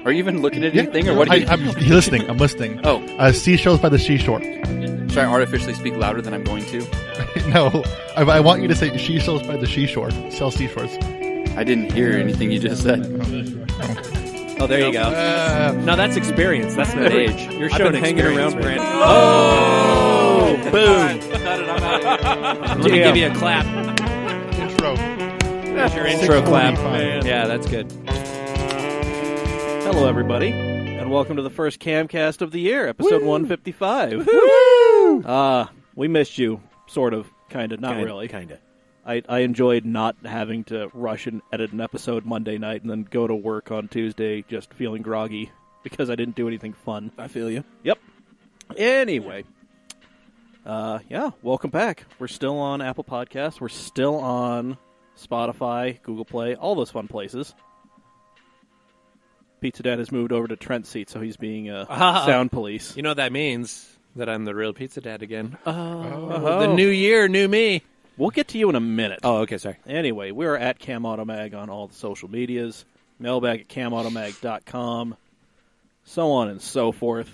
Are you even looking at anything, or what are you... I'm listening. I'm listening. Oh. Seashells by the seashore. Should I artificially speak louder than I'm going to? No, I want you to say seashells by the seashore. Sell seashores. I didn't hear anything you just said. Oh, there you go. No, that's experience. That's not age. You're showing hanging around, Brandon. Oh! Boom! Cut it, I'm out of here. Let me give you a clap. Intro. There's your intro clap. 6:45. Yeah, that's good. Hello, everybody, and welcome to the first Camcast of the year, episode 155. Woo! We missed you, sort of, kind of, not really. Kind of. I enjoyed not having to rush and edit an episode Monday night and then go to work on Tuesday just feeling groggy because I didn't do anything fun. I feel you. Yep. Anyway, welcome back. We're still on Apple Podcasts. We're still on Spotify, Google Play, all those fun places. Pizza Dad has moved over to Trent's seat, so he's being sound police. You know what that means? That I'm the real Pizza Dad again. The new year, new me. We'll get to you in a minute. Oh, okay, sorry. Anyway, we're at Cam Automag on all the social medias, mailbag at camautomag.com, so on and so forth.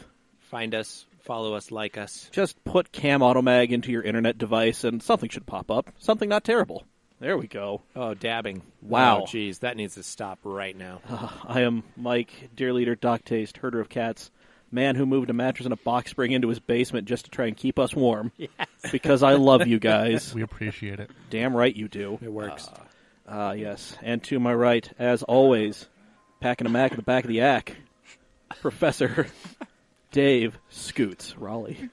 Find us, follow us, like us. Just put Cam Automag into your internet device, and something should pop up. Something not terrible. There we go. Oh, dabbing. Wow. Oh, jeez, that needs to stop right now. I am Mike, dear leader, Doc Taste, herder of cats, man who moved a mattress and a box spring into his basement just to try and keep us warm. Yes. Because I love you guys. We appreciate it. Damn right you do. It works. Yes. And to my right, as always, packing a Mac in the back of the ack, Professor Dave Scoots Raleigh.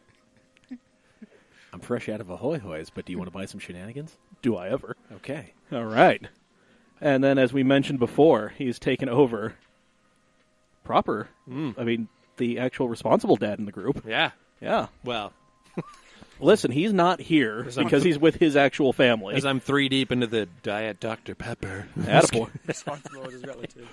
I'm fresh out of Ahoy Hoys, but do you want to buy some shenanigans? Do I ever? Okay. All right. And then, as we mentioned before, he's taken over proper. I mean, the actual responsible dad in the group. Yeah. Yeah. Well, Listen, he's not here because he's with his actual family. as I'm 3 deep into the Diet Dr. Pepper. Attaboy. Responsible is relative.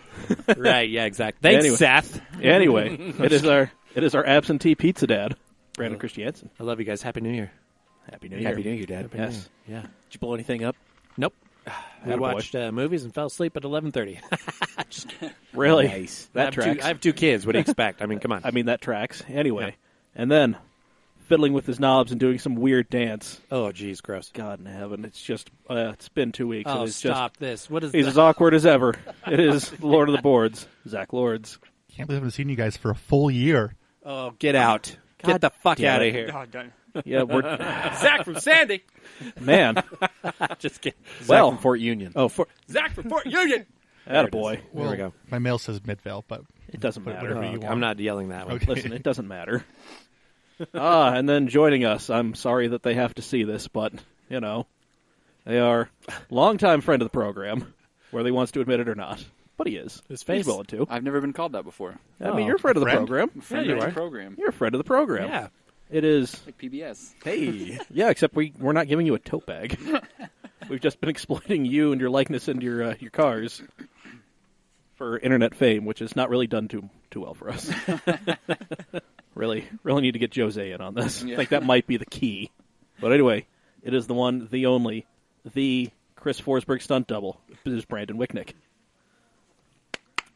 Right, yeah, exactly. Thanks, Anyway. Seth. Anyway, it is our absentee pizza dad, Brandon Christiansen. I love you guys. Happy New Year. Happy New Year. Happy New Year, Dad. Yes. Yeah. Did you blow anything up? Nope. We Attaboy. watched movies and fell asleep at 11:30. Really? Nice. That tracks. I have 2 kids. What do you expect? I mean, come on. I mean, that tracks. Anyway, and then fiddling with his knobs and doing some weird dance. Oh, jeez, gross. God in heaven. It's just, it's been 2 weeks. Oh, It is stop this. What is He's that? as awkward as ever. It is Lord of the Boards, Zach Lords. Can't believe I haven't seen you guys for a full year. Oh, get out. God Get the fuck damn out of it. here. Oh, done. Yeah, we're, Zach from Sandy. man. Just kidding. Well, Zach from Fort Union. oh, Zach from Fort Union. attaboy. There we go. My mail says Midvale, but It doesn't Put matter. whatever you want. I'm not yelling that one. Okay. Listen, it doesn't matter. And then joining us, I'm sorry that they have to see this, but, you know, they are longtime friend of the program, whether he wants to admit it or not. But he is. His face. He's willing to. I've never been called that before. I mean, you're a friend of the friend? program. Friend you of the are. program. You're a friend of the program. Yeah. It is. Like PBS. Hey. Yeah, except we're not giving you a tote bag. We've just been exploiting you and your likeness and your cars for internet fame, which has not really done too well for us. really need to get Jose in on this. Yeah. I think that might be the key. But anyway, it is the one, the only, the Chris Forsberg stunt double. It is Brandon Wicknick.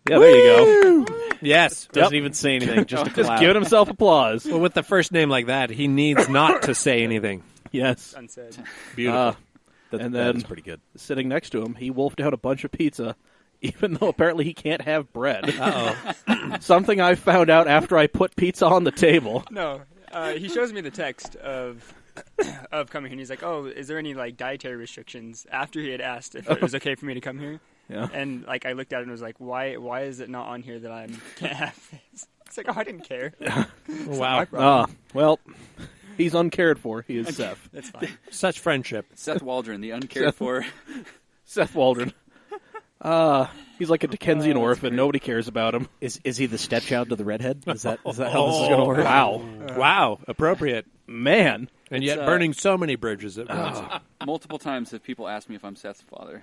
Yeah, there you go. Yes. Doesn't Yep. even say anything. Just a Just clap. giving himself applause. Well, with the first name like that, he needs not to say anything. Yes. Unsaid. Beautiful. And That then is pretty good. sitting next to him, he wolfed out a bunch of pizza, even though apparently he can't have bread. Uh-oh. Something I found out after I put pizza on the table. No, he shows me the text of coming here, and he's like, "Oh, is there any like dietary restrictions?" After he had asked if it was okay for me to come here, Yeah. and like I looked at it and was like, "Why is it not on here that I can't have this?" It's like, "Oh, I didn't care." Wow. Well, he's uncared for. He is Seth. That's fine. Such friendship. Seth Waldron, the uncared for. Seth Waldron. He's like a Dickensian orphan. great. Nobody cares about him. Is he the stepchild to the redhead? Is that how this is going to work? Wow. Wow. Appropriate. Man. And It's, yet burning so many bridges at once. Multiple times have people asked me if I'm Seth's father.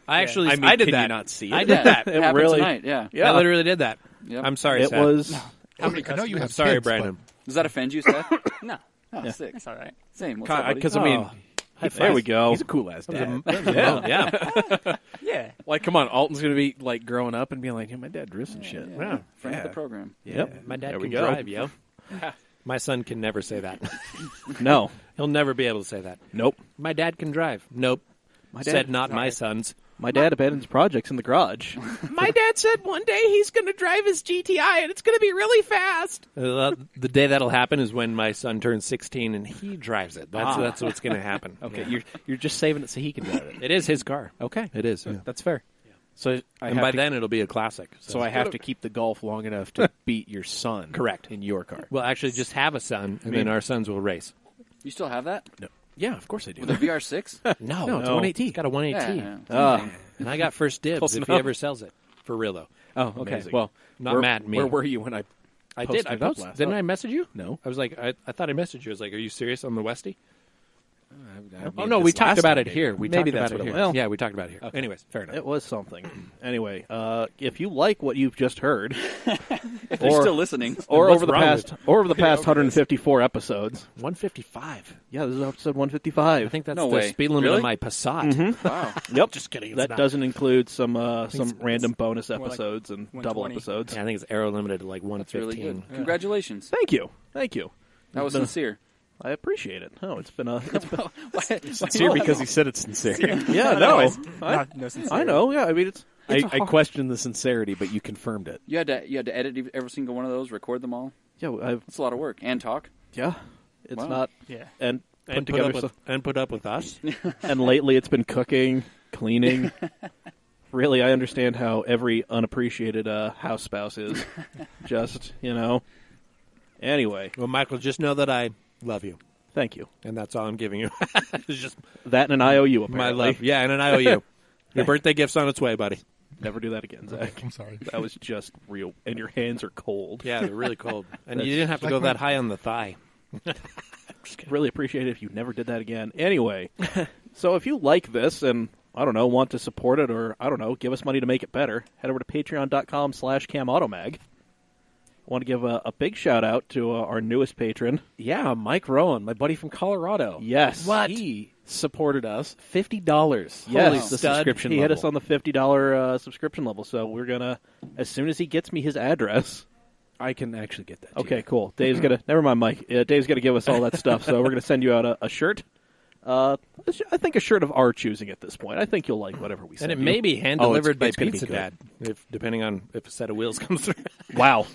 I actually, I mean, I did can that. you not see it? I did that. It happened really- tonight, yeah. Yeah. I literally did that. Yep. I'm sorry, It Seth. was... How many I know you customers? have Sorry, kids, Brandon. Does that offend you, Seth? No, Oh, sick. That's all right. Same. What's up, buddy? Because, I mean, There we go. He's a cool ass dad. Yeah. Yeah. Like, come on, Alton's gonna be like growing up and being like, "Hey, my dad drifts and shit." Yeah. Friend of the program. Yep. My dad There we can go. drive, yo. My son can never say that. No. He'll never be able to say that. Nope. My dad can drive. Nope. My dad Said not my sons. My dad abandons projects in the garage. My dad said one day he's gonna drive his GTI and it's gonna be really fast. The day that'll happen is when my son turns 16 and he drives it. That's what's going to happen. Okay, Yeah. you're just saving it so he can drive it. It is his car. Okay, It is. that's fair. So And by then it'll be a classic. so I have to keep the Golf long enough to beat your son. Correct. In your car. We'll actually just have a son, and then our sons will race. You still have that? No. Yeah, of course I do. With a VR6? No, it's a 118. He's got a 118. Yeah. And I got first dibs Close if he enough. ever sells it. For real, though. Oh, okay. Amazing. Well, Not where, mad at me. Where were you when I I posted did. I it up posted. last Didn't night? I message you? No. I was like, I thought I messaged you. I was like, are you serious on the Westie? I Oh, mean, no, we this talked last about time, it maybe. here. We Maybe talked that's about what it it here. was. Yeah, we talked about it here. Anyways, fair enough. It was something. Anyway, if you like what you've just heard, If they're still listening. or What's over the wrong past 154 episodes. 155. Yeah, this is episode 155. I think that's No the way. speed limit Really? of my Passat. Wow. Yep. Just kidding. That doesn't include some it's random bonus more like episodes and double 120. episodes. Yeah, I think it's aero limited to like That's really 115. good. Congratulations. Thank you. That was sincere. I appreciate it. Oh, it's been a. It's been, Sincere because he said it's sincere. yeah, no, No sincerity. I know. Yeah, I mean it's. I questioned the sincerity, but you confirmed it. You had to edit every single one of those, record them all. Yeah, That's a lot of work. And talk. yeah. It's Wow. not. Yeah. And And put together. put up with us. And lately, it's been cooking, cleaning. Really, I understand how every unappreciated house spouse is. Just Anyway, Well, Michael, just know that I love you, thank you. and that's all I'm giving you. It's just That and an IOU. Apparently, my love. Yeah, and an IOU. Your birthday gift's on its way, buddy. Never do that again, Zach. I'm sorry. That was just real. And your hands are cold. Yeah, they're really cold, and you That's didn't have to like go my- that high on the thigh. Really appreciate it if you never did that again. Anyway, so if you like this and, I don't know, want to support it or, I don't know, give us money to make it better, head over to patreon.com/camautomag. I want to give a big shout out to our newest patron. Yeah, Mike Rowan, my buddy from Colorado. Yes. He supported us $50. Yes, the stud. subscription He level. hit us on the $50 subscription level, so we're going to, as soon as he gets me his address. I can actually get that. to Okay, you. cool. Dave's going to, never mind, Mike. Dave's going to give us all that stuff, so we're going to send you out a shirt. I think a shirt of our choosing at this point. I think you'll like whatever we send And it you. may be hand Oh, delivered by it's gonna be Pizza good. Dad, depending on if a set of wheels comes through. Wow.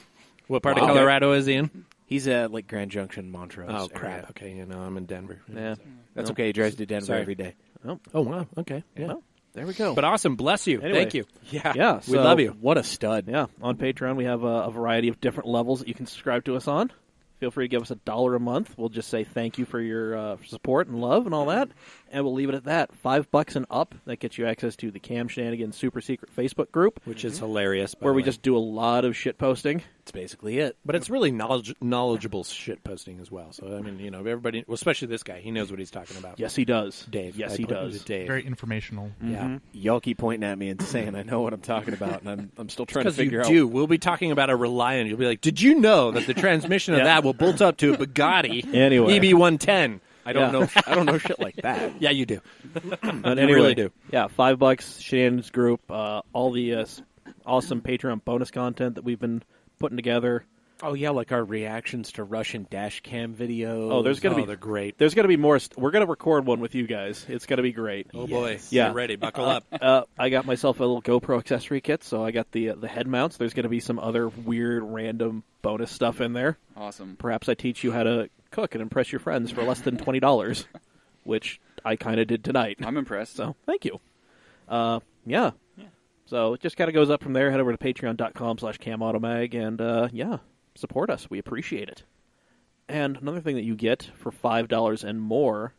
What part Wow. of Colorado is he in? He's at like Grand Junction, Montrose. Oh area. crap! Okay, I'm in Denver. Yeah. That's okay. He drives to Denver Sorry. every day. Oh wow. Okay. Yeah. Well, there we go. But awesome. Bless you. Anyway. Thank you. Yeah, We love you. What a stud. Yeah, on Patreon we have a variety of different levels that you can subscribe to us on. Feel free to give us $1 a month. We'll just say thank you for your support and love and all that, and we'll leave it at that. $5 and up. That gets you access to the Cam Shenanigans super secret Facebook group, Which is hilarious. by where the we way. just do a lot of shit posting. That's basically it. But it's really knowledgeable shit posting as well. So I mean, everybody, well, especially this guy, he knows what he's talking about. Yes, he does. Dave. Yes, I he put it does. to Dave. Very informational. Yeah. Y'all keep pointing at me and saying I know what I'm talking about, and I'm still trying to Because you figure out. do. We'll be talking about a Reliant. You'll be like, did you know that the transmission of Yeah. that will bolt up to a Bugatti Anyway. EB110? I don't Yeah. know. I don't know shit like that. Yeah, you do. But You anyway, really do. Yeah, $5 Shenanigans group. All the awesome Patreon bonus content that we've been putting together. Oh yeah, like our reactions to Russian dash cam videos. Oh, there's gonna Oh, be they're great. There's going to be more. We're going to record one with you guys. It's going to be great. Oh boy. Yeah. Get ready. Buckle up. I got myself a little GoPro accessory kit, so I got the head mounts. There's going to be some other weird, random bonus stuff in there. Awesome. Perhaps I teach you how to cook and impress your friends for less than $20, which I kind of did tonight. I'm impressed. So thank you. Yeah. So it just kind of goes up from there. Head over to patreon.com/camautomag and support us. We appreciate it. And another thing that you get for $5 and more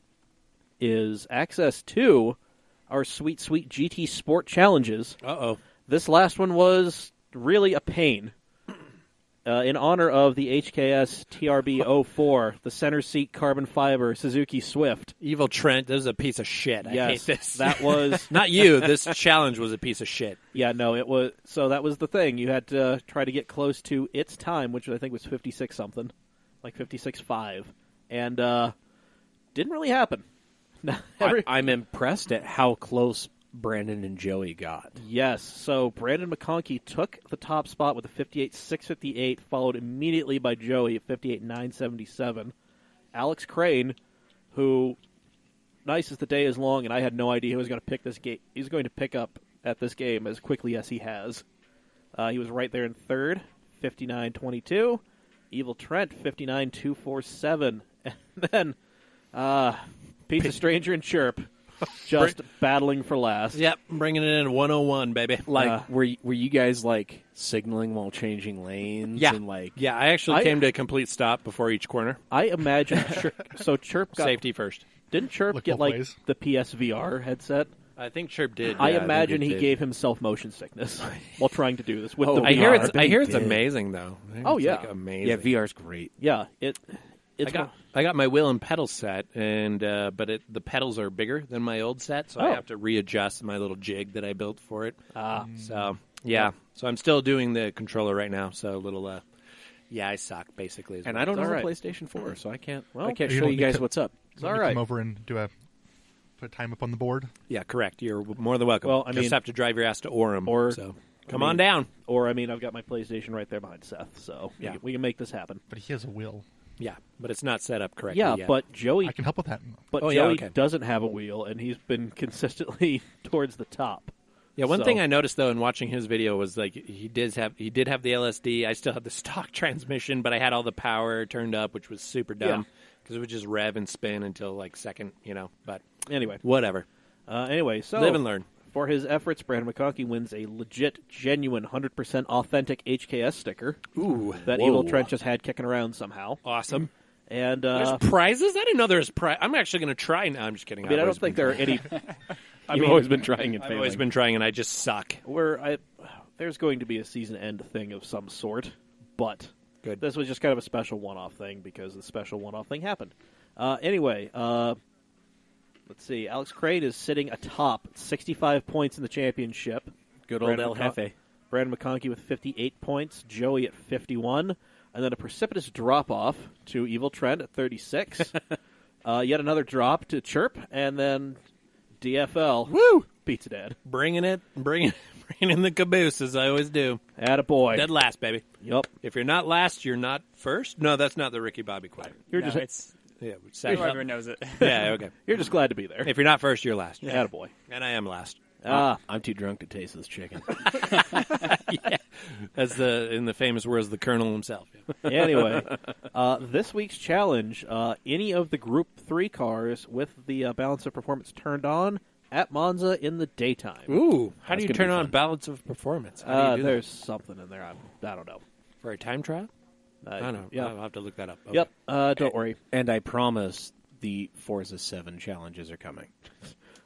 is access to our sweet, sweet GT Sport challenges. Uh-oh. This last one was really a pain. In honor of the HKS TRB 04, the center seat carbon fiber Suzuki Swift. Evil Trent, this is a piece of shit. I hate Yes, this. that was... Not you. This challenge was a piece of shit. Yeah, no, it was... So that was the thing. You had to try to get close to its time, which I think was 56-something. Like 56.5. And didn't really happen. I'm impressed at how close Brandon and Joey got. Yes, so Brandon McConkey took the top spot with a 58.658, followed immediately by Joey at 58.977. Alex Crane, who, nice as the day is long, and I had no idea he was going to pick this game. He's going to pick up at this game as quickly as he has. He was right there in third, 59.22. Evil Trent, 59.247. And then Pizza Stranger and Chirp, just battling for last. Yep, bringing it in 101, baby. Like, were you guys like signaling while changing lanes? Yeah, and like yeah. I actually came to a complete stop before each corner. I imagine. So Chirp got Safety first. Didn't Chirp Look get both like ways. the PSVR headset? I think Chirp did. I yeah, imagine think he did. gave himself motion sickness while trying to do this with the VR. I hear it's did. amazing though. I hear Oh, it's, yeah. like, amazing. yeah, VR's great. Yeah, I got my wheel and pedal set, and but the pedals are bigger than my old set, so I have to readjust my little jig that I built for it. So yeah, so I'm still doing the controller right now. So a little, I suck basically. is And what I don't it know is. the PlayStation 4, so I can't Well, I can't you show don't you need guys to- what's up. it's all Let me right. come over and put time up on the board. Yeah, correct. You're more than welcome. Well, I just mean- have to drive your ass to Orem. Or- so come on down. Or, I mean, I've got my PlayStation right there behind Seth, so Yeah. we can make this happen. But he has a wheel. Yeah, but it's not set up correctly. Yeah, yet. but Joey I can help with that. Oh, yeah, Joey okay. doesn't have a wheel, and he's been consistently towards the top. yeah, one So- thing I noticed though in watching his video was like he did have the LSD. I still have the stock transmission, but I had all the power turned up, which was super dumb because it would just rev and spin until like second, But Anyway, whatever. so Live and learn. for his efforts, Brandon McConkey wins a legit, genuine, 100% authentic HKS sticker Ooh, that Evil Trent just had kicking around somehow. awesome. And There's prizes? I didn't know there was prize. I'm actually going to try now. I'm just kidding. I mean, I don't think there are any. I You've mean, always been trying and I've failing. always been trying, and I just suck. there's going to be a season end thing of some sort, but Good. this was just kind of a special one-off thing because the special one-off thing happened. Anyway, let's see. Alex Crane is sitting atop 65 points in the championship. Good old El Jefe. Brandon McConkey with 58 points, Joey at 51, and then a precipitous drop-off to Evil Trent at 36. Yet another drop to Chirp, and then DFL. Woo! Pizza Dad. Bringing in the caboose as I always do. Attaboy. Dead last, baby. Yep. If you're not last, you're not first. No, that's not the Ricky Bobby quote. You're No, just it's Yeah, second. everyone knows it. Yeah, okay. you're just glad to be there. If you're not first, you're last. Attaboy. And I am last. I'm too drunk to taste this chicken. As in the famous words, the Colonel himself. Yeah. Anyway, this week's challenge, any of the Group 3 cars with the balance of performance turned on at Monza in the daytime. Ooh, how do you gonna turn be on fun. balance of performance? How do you do There's something in there. I don't know. that? For a time trial? I don't know. Yeah. I'll have to look that up. Okay. Yep. Don't worry. And I promise the Forza 7 challenges are coming.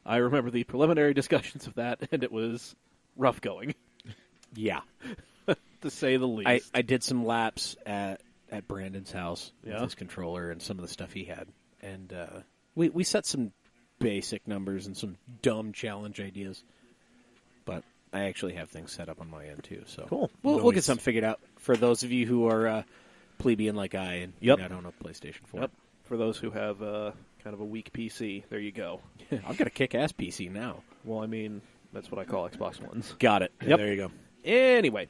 I remember the preliminary discussions of that, and it was rough going, Yeah. to say the least. I did some laps at Brandon's house Yeah. with his controller and some of the stuff he had. And we set some basic numbers and some dumb challenge ideas. But I actually have things set up on my end, too. So Cool. We'll get something figured out for those of you who are plebeian like I and Yep. I don't know PlayStation 4. Yep. For those who have kind of a weak PC, there you go. I've got a kick-ass PC now. Well, I mean, that's what I call Xbox Ones. Got it. Yeah, Yep. there you go. Anyway.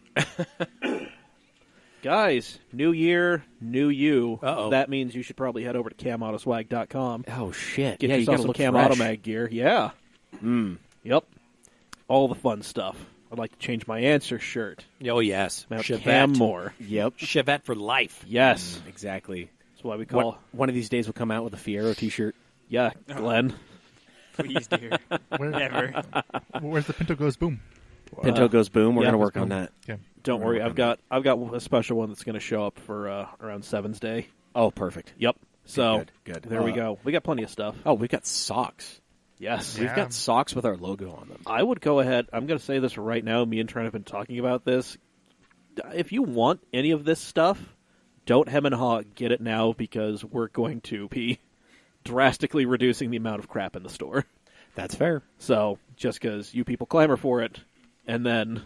Guys, new year, new you. Uh-oh. That means you should probably head over to CamAutoswag.com. Oh, shit. Get yeah, you yourself gotta some look Cam fresh. Automag gear. Yeah. Yep. All the fun stuff. I'd like to change my answer shirt. Oh, yes. Now Chevette. Cam more. Yep. Chevette for life. Yes. Exactly. That's why we call... One of these days we'll come out with a Fiero T-shirt. Yeah, Glenn. Please, dear. Where, Never. where's the Pinto Goes Boom? Pinto goes boom. We're yeah, going to work Boom. on that. Yeah. Don't We're worry. working I've got a special one that's going to show up for around Sevens Day. Oh, perfect. Yep. So Good. there we go. We got plenty of stuff. Oh, we've got socks. Yes. Yeah. We've got socks with our logo on them. I would go ahead. I'm going to say this right now. Me and Trent have been talking about this. If you want any of this stuff, don't hem and haw. Get it now because we're going to be drastically reducing the amount of crap in the store. That's fair. So just because you people clamor for it, and then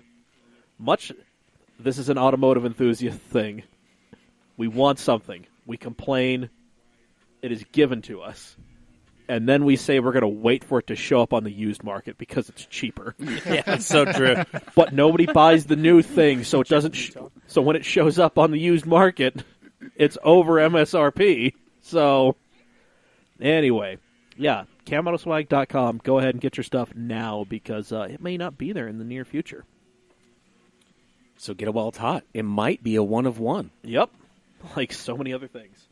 this is an automotive enthusiast thing. We want something. We complain. It is given to us. and then we say we're going to wait for it to show up on the used market because it's cheaper. Yeah, that's so true. But nobody buys the new thing, so it doesn't. So when it shows up on the used market, it's over MSRP. So anyway, yeah, CamAutoSwag.com. Go ahead and get your stuff now because it may not be there in the near future. So get it while it's hot. It might be a one of one. Yep, like so many other things.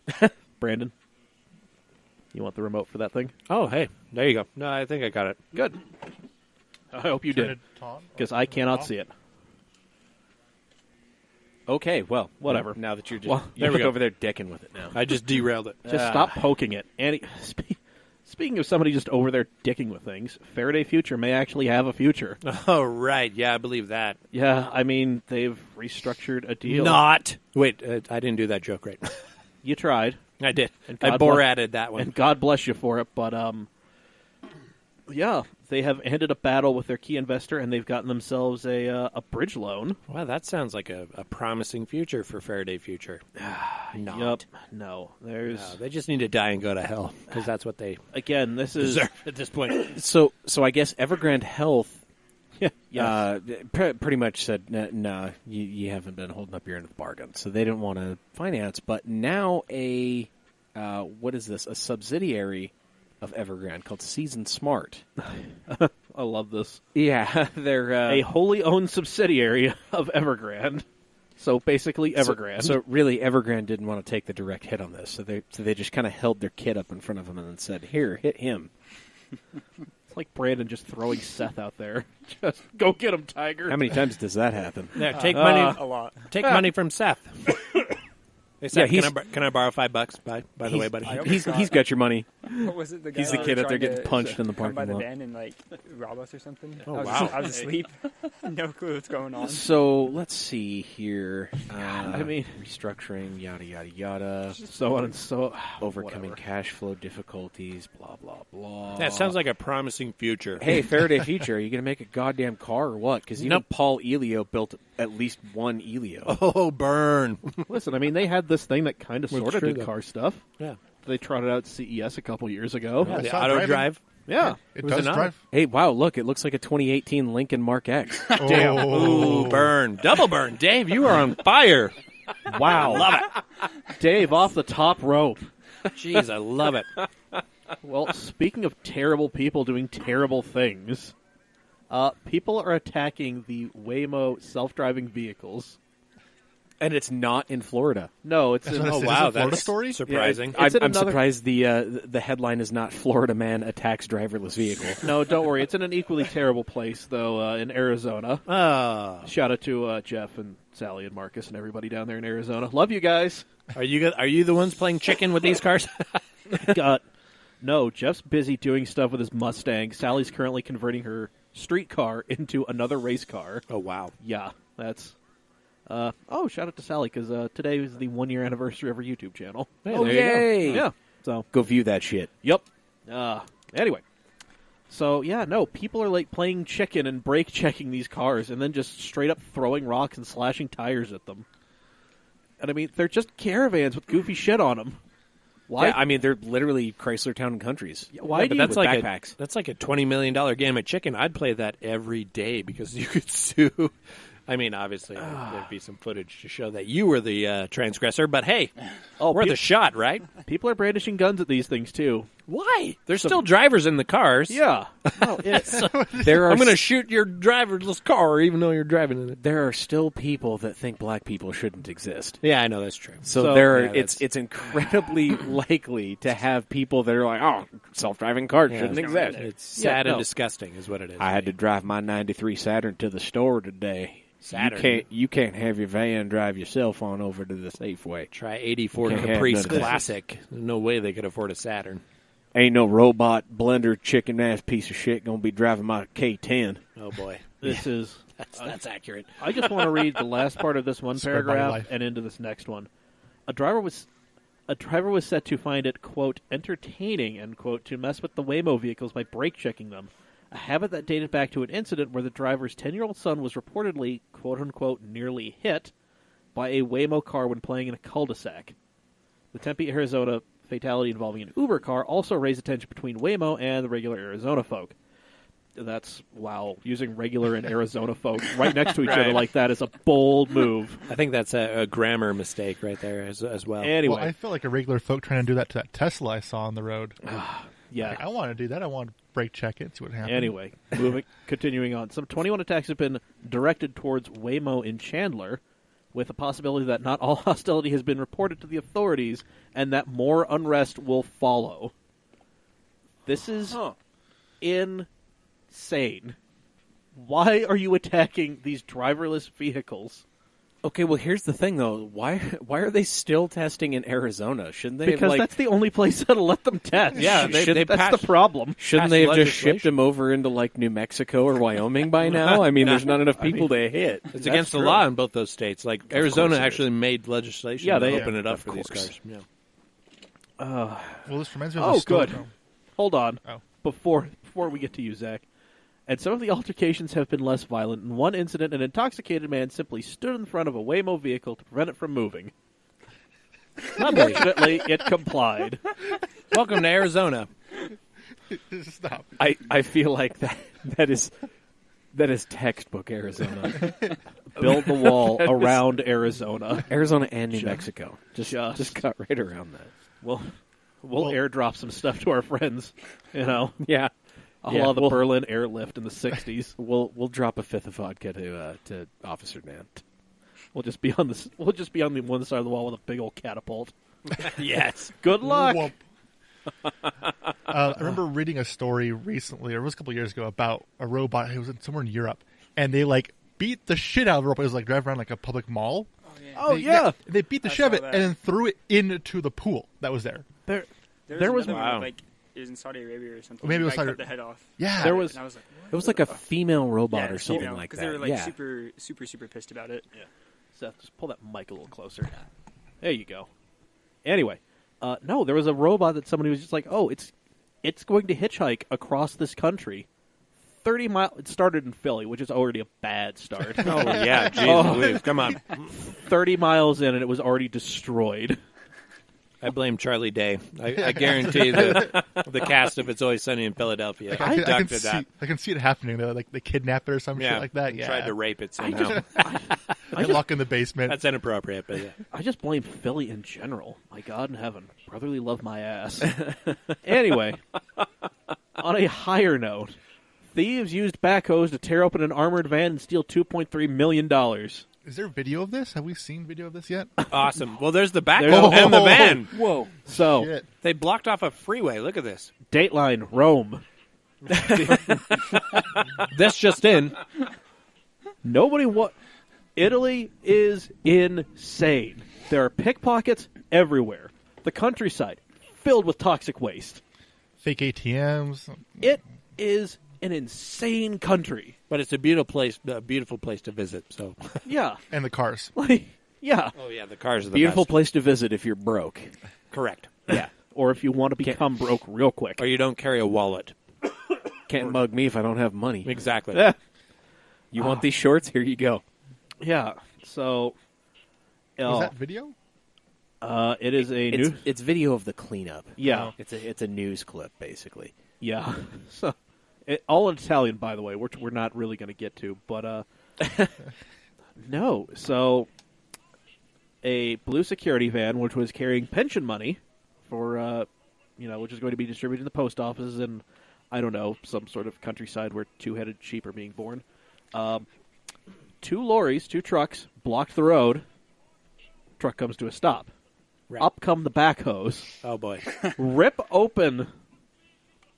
Brandon, you want the remote for that thing? Oh, hey, there you go. No, I think I got it. Good. I hope you did, because I cannot see it. Okay, well, Whatever. Now that you're just Well, there we go. over there dicking with it now. I just derailed it. Just stop poking it. And speaking of somebody just over there dicking with things, Faraday Future may actually have a future. Oh, right. Yeah, I believe that. Yeah, I mean, they've restructured a deal. Not. Wait, I didn't do that joke right. You tried. I did. And I God Borated that one. And God bless you for it, but yeah, they have ended a battle with their key investor, and they've gotten themselves a bridge loan. Wow, that sounds like a promising future for Faraday Future. Not. Yup. No, there's No, they just need to die and go to hell, because that's what they again. This is deserve at this point. So I guess Evergrande Health yes. pretty much said, nah, you haven't been holding up your end of the bargain. So they didn't want to finance. But now what is this? A subsidiary of Evergrande called Season Smart. I love this. Yeah, they're A wholly owned subsidiary of Evergrande. So basically, Evergrande. So really, Evergrande didn't want to take the direct hit on this. So they just kind of held their kid up in front of him and then said, "Here, hit him." It's like Brandon just throwing Seth out there. Just go get him, Tiger. How many times does that happen? Yeah, take money. A lot. Take money from Seth. Hey, Seth, Yeah, can I borrow $5? By the way, buddy. I He's got your money. What was it? The guy He's the that kid was out there trying getting to punched in the come by parking the lot. van and like rob us or something. Oh, I was asleep. No clue what's going on. So let's see here. I mean, restructuring, yada yada yada. so on and so Overcoming whatever. cash flow difficulties, blah blah blah. That sounds like a promising future. Hey, Faraday Future, are you going to make a goddamn car or what? Because even Nope. Paul Elio built at least one Elio. Oh, burn. Listen, I mean, they had this thing that kind of Well, sort of true, did though. car stuff. Yeah. They trotted out at CES a couple years ago. Yeah, the saw auto driving. drive. Yeah. It Was does it not? drive. Hey, wow, look, it looks like a 2018 Lincoln Mark X. Damn. Ooh, burn. Double burn. Dave, you are on fire. Wow. Love it. Dave, off the top rope. Jeez, I love it. Well, speaking of terrible people doing terrible things, people are attacking the Waymo self-driving vehicles. And it's not in Florida. No, it's That's in, what I Oh, said. wow. Is it a Florida That's story? surprising. It's in I'm another- surprised the headline is not Florida man attacks driverless vehicle. no, don't worry. It's in an equally terrible place, though, in Arizona. Oh. Shout out to Jeff and Sally and Marcus and everybody down there in Arizona. Love you guys. Are you the ones playing chicken with these cars? No, Jeff's busy doing stuff with his Mustang. Sally's currently converting her street car into another race car. Oh, wow. Yeah, that's... shout out to Sally, because today was the 1-year anniversary of her YouTube channel. Hey, Oh, there you go. yay! Yeah, so... Go view that shit. Yep. Anyway. So, yeah, no, people are, like, playing chicken and brake checking these cars and then just straight up throwing rocks and slashing tires at them. And, I mean, they're just caravans with goofy shit on them. Why? Yeah, I mean, they're literally Chrysler Town and Countries. Why do but you... that's with like backpacks. that's like a $20 million game of chicken. I'd play that every day because you could sue. I mean, obviously, there'd be some footage to show that you were the transgressor, but hey, worth a shot, right? People are brandishing guns at these things, too. Why? There's still drivers in the cars. Yeah. No, it's... There are I'm going to shoot your driverless car even though you're driving in it. there are still people that think black people shouldn't exist. Yeah, I know, that's true. So there are, yeah, it's incredibly likely to have people that are like, oh, self-driving cars shouldn't exist. It's sad no. and disgusting is what it is. I had to drive my 93 Saturn to the store today. Saturn. You can't have your van drive yourself on over to the Safeway. Try 84 Can't have Caprice none of this. Classic. There's no way they could afford a Saturn. Ain't no robot blender chicken ass piece of shit gonna be driving my K10. Oh, boy. This is... That's accurate. I just want to read the last part of this one Spread my paragraph life. and into this next one. A driver was set to find it, quote, entertaining, end quote, to mess with the Waymo vehicles by brake checking them. A habit that dated back to an incident where the driver's 10-year-old son was reportedly, quote unquote, nearly hit by a Waymo car when playing in a cul-de-sac. The Tempe, Arizona fatality involving an Uber car also raised attention between Waymo and the regular Arizona folk. That's, wow, using regular and Arizona folk right next to each other like that is a bold move. I think that's a grammar mistake right there as well. Anyway. Well, I feel like a regular folk trying to do that to that Tesla I saw on the road. Yeah. Like, I want to do that. I want to brake check it, see what happens. Anyway, continuing on. Some 21 attacks have been directed towards Waymo in Chandler, with the possibility that not all hostility has been reported to the authorities and that more unrest will follow. This is insane. Why are you attacking these driverless vehicles? Okay, well, here's the thing, though. Why are they still testing in Arizona? Shouldn't they? Because that's the only place that'll let them test. Yeah, that's the problem. Shouldn't they have just shipped them over into like New Mexico or Wyoming by now? I mean, there's not enough people to hit. It's against the law in both those states. Like Arizona actually made legislation to open it up for these cars. Yeah. Well, this reminds me of the good. story. Hold on. Oh. Before we get to you, Zach. And some of the altercations have been less violent. In one incident, an intoxicated man simply stood in front of a Waymo vehicle to prevent it from moving. Unfortunately, it complied. Welcome to Arizona. Stop. I feel like that is textbook Arizona. Build the wall around Arizona. Arizona and New Mexico. Just cut right around that. We'll airdrop some stuff to our friends, Yeah. The Berlin airlift in the 60s. We'll drop a fifth of vodka to Officer Nant. We'll just be on the one side of the wall with a big old catapult. Yes. Good luck. Whoop. I remember reading a story recently, or it was a couple of years ago, about a robot. It was somewhere in Europe, and they beat the shit out of the robot. It was driving around like a public mall. Oh yeah. They beat the shit out of it and then threw it into the pool that was there. There was another one, it was in Saudi Arabia or something. Maybe it was cut the head off. Yeah, there was. And I was like, it was like a female robot or something like that. Because they were super, super pissed about it. Yeah. Seth, just pull that mic a little closer. There you go. Anyway, no, there was a robot that somebody was just like, oh, it's going to hitchhike across this country. 30 miles. It started in Philly, which is already a bad start. Oh yeah, jeez, come on. 30 miles in, and it was already destroyed. I blame Charlie Day. I guarantee the cast of It's Always Sunny in Philadelphia abducted that. I can see it happening though. Like they kidnapped it or some shit like that. Yeah, tried to rape it somehow. I lock in the basement. That's inappropriate, but yeah. I just blame Philly in general. My God in heaven, brotherly love my ass. Anyway, on a higher note, thieves used backhoes to tear open an armored van and steal $2.3 million. Is there video of this? Have we seen video of this yet? Awesome. Well, there's the backhoe and the van. Whoa. So, Shit. They blocked off a freeway. Look at this. Dateline, Rome. This just in. Italy is insane. There are pickpockets everywhere. The countryside filled with toxic waste. Fake ATMs. It is an insane country. But it's a beautiful place to visit. So Yeah. And the cars. Yeah. Oh yeah, the cars are the Beautiful best. place to visit if you're broke. Correct. Yeah. Or if you want to become broke real quick. Or you don't carry a wallet. Can't mug me if I don't have money. Exactly. Yeah. You want these shorts? Here you go. Yeah. So. Was that video? It is a news. It's video of the cleanup. Yeah. It's a news clip basically. Yeah. So. All in Italian, by the way, which we're not really going to get to, but no. So, a blue security van, which was carrying pension money for, which is going to be distributed in the post offices in, I don't know, some sort of countryside where two-headed sheep are being born. 2 trucks blocked the road. Truck comes to a stop. Right. Up come the backhoes. Oh boy. Rip open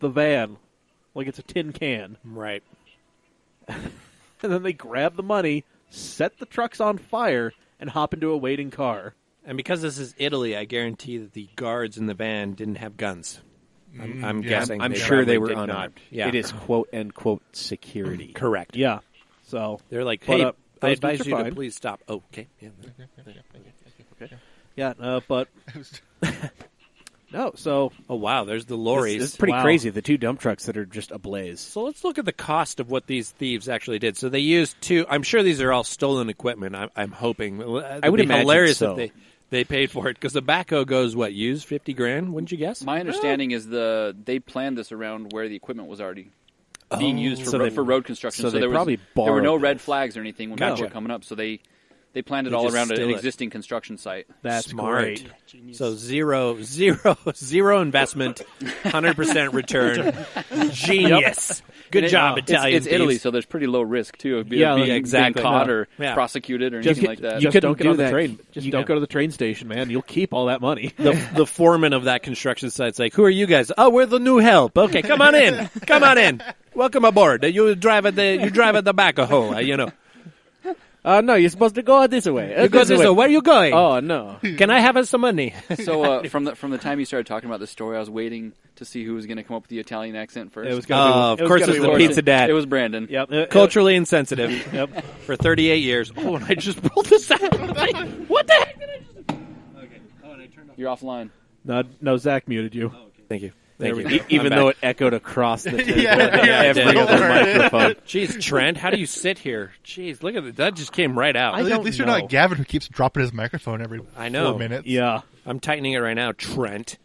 the van. Like it's a tin can. Right. And then they grab the money, set the trucks on fire, and hop into a waiting car. And because this is Italy, I guarantee that the guards in the van didn't have guns. I'm guessing. I'm they sure they probably were did unarmed. not. Yeah. It is quote unquote security. Correct. Yeah. So They're like, But, hey, those I advise dudes are you to fine. please stop. Oh, okay. Yeah. yeah, but no. So Oh, wow. There's the lorries. It's pretty Wow. crazy. The 2 dump trucks that are just ablaze. So let's look at the cost of what these thieves actually did. So they used 2. I'm sure these are all stolen equipment. I'm hoping. I would imagine hilarious so. if They paid for it because the backhoe goes what? Used $50,000? Wouldn't you guess? My understanding is they planned this around where the equipment was already being used So for road construction. so they there probably were no borrowed red this. flags or anything when people Gotcha. were coming up. So they planned it They all just around an steal it. existing construction site. That's Smart. great. Genius. So zero investment, 100% return. Genius. Good And job, it's Italian. It's Italy, thieves. so there's pretty low risk too of being, Yeah, being exactly. caught No. or Yeah. prosecuted or Just anything like that. Just couldn't don't get do on the that. train. Just don't go to the train station, man. You'll keep all that money. The foreman of that construction site's like, "Who are you guys? Oh, we're the new help. Okay, come on in. Come on in. Welcome aboard. You drive at the backhoe. You know, No, you're supposed to go this way. you go this way. Where are you going? Oh, no. Can I have some money? So from the time you started talking about this story, I was waiting to see who was going to come up with the Italian accent first. It was gotta be, Of course, gotta it's be the Waldron. pizza dad. It was Brandon. Yep. Culturally insensitive Yep. for 38 years. Oh, and I just rolled this out. What the heck did I just? Okay. Oh, and I turned off. You're offline. No, Zach muted you. Thank you. There Thank we you. go. Even I'm though back. it echoed across the table. Yeah, it every did. other microphone. Jeez, Trent, how do you sit here? Jeez, look at that. That just came right out. At least you're know. not Gavin who keeps dropping his microphone every I know. 4 minutes. Yeah. I'm tightening it right now, Trent.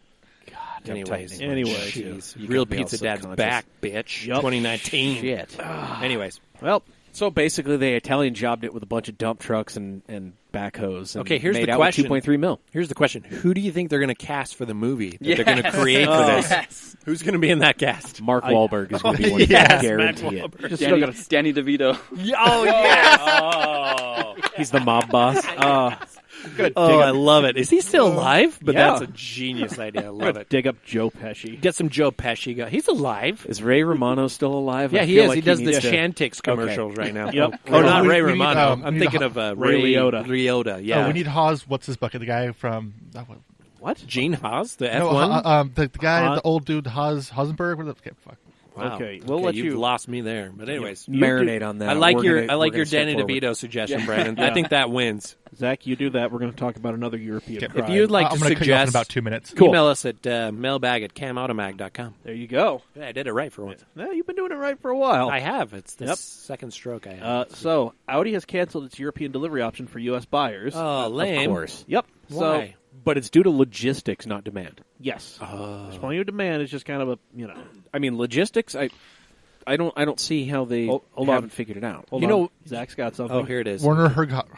I'm Anyways, tightening. Anyways. Jeez. You Real got me all Pizza Dad's subconscious. back, bitch. Yup. 2019. Shit. Anyways, Well, So basically, they Italian jobbed it with a bunch of dump trucks and backhoes. And Okay, here's made the out question. with 2.3 mil. here's the question: who do you think they're going to cast for the movie that they're going to create for this? Yes. Who's going to be in that cast? Mark Wahlberg is going to be one. Yes, Guarantee it. just still gotta, Danny DeVito. Oh yes! He's the mob boss. Oh, I love it. Is he still alive? But Yeah. that's a genius idea. I love it. dig up Joe Pesci. Get some Joe Pesci guy. He's alive. Is Ray Romano still alive? Yeah, I he feel is. like He does the needs to- Chantix commercials right now. Yep. Oh, not We Ray need, Romano. we I'm need thinking a- of Ray Liotta. Liotta, yeah. Oh, we need Haas. What's his bucket? The guy from What? Gene Haas, the no, F1. the guy, Haas- the old dude, Hasenberg. What the okay, fuck. Wow. Okay, we'll let you've you- lost me there. But anyways, Marinate on that. I like We're your gonna- I like we're your gonna step Danny forward. DeVito suggestion, Brandon. I think that wins. Zach, you do that. We're going to talk about another European Okay. crime. If you'd like I'm to going to cut you off in suggest, about 2 minutes. Cool. email us at mailbag@camautomag.com. There you go. Yeah, I did it right for once. Well, you've been doing it right for a while. I have. It's the Yep. second stroke I have. So, Audi has canceled its European delivery option for U.S. buyers. Oh, lame. Of course. Yep. Why? But it's due to logistics, not demand. Yes. There's plenty of demand. It's just kind of a, I mean, logistics. I don't see how they Hold on. haven't figured it out. Hold You on. know- Zach's got something. Oh, here it is. Werner Werner Herzog.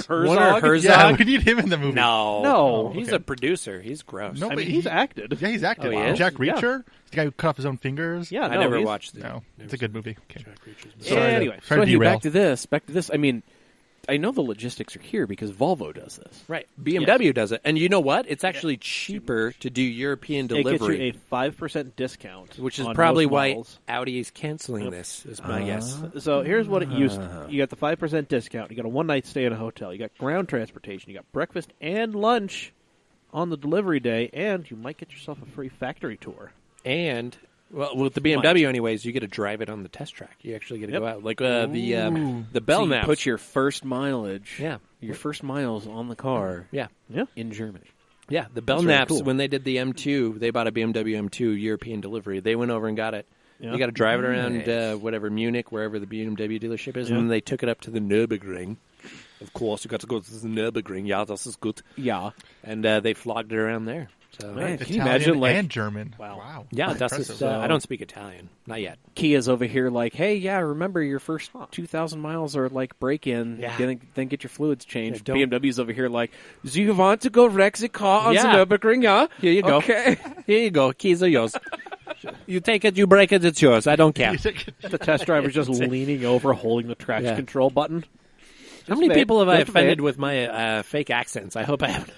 Herzog? Herzog? Yeah, we need him in the movie. No. No. He's Okay. a producer. He's gross. No, I but mean, he's acted. Yeah, he's active. Oh, he is? Jack Yeah. Reacher, the guy who cut off his own fingers. Yeah, I no, never he's- watched it. No, it's a good movie. Okay. Sorry. Anyway, sorry So to anyway, derail. back to this. I mean, I know the logistics are here because Volvo does this. Right. BMW does it. And you know what? It's actually cheaper to do European It gets delivery. you a 5% discount, Which is on probably most why models. Audi is canceling this, is my guess. So here's what it used to. You got the 5% discount. You got a one-night stay in a hotel. You got ground transportation. You got breakfast and lunch on the delivery day, and you might get yourself a free factory tour. And, well, with the BMW anyways, you get to drive it on the test track. You actually get to go out. Like the So you Belknaps. put your first mileage, Yeah. your first miles on the car Yeah. Yeah. in Germany. Yeah, the really Belknaps, cool. when they did the M2, they bought a BMW M2 European delivery. They went over and got it. Yeah. You got to drive it around Nice. whatever, Munich, wherever the BMW dealership is, Yeah. and then they took it up to the Nürburgring. Of course, you got to go to the Nürburgring. Yeah, das ist gut. Yeah. And they flogged it around there. So, Man, Italian can you imagine, like, and German. Wow. yeah, that's Impressive. I don't speak Italian. Not yet. Kia's over here like, hey, yeah, remember your first 2,000 miles are like break-in. Yeah. Then get your fluids changed. Yeah, don't- BMW's over here like, do you want to go wreck the car on Yeah. the Nürburgring? Yeah. Here you go. Okay. Here you go. Keys are yours. You take it, you break it, it's yours. I don't care. The test driver's just leaning over, holding the traction Yeah. control button. How many made. people have I Just offended made. with my fake accents? I hope I haven't.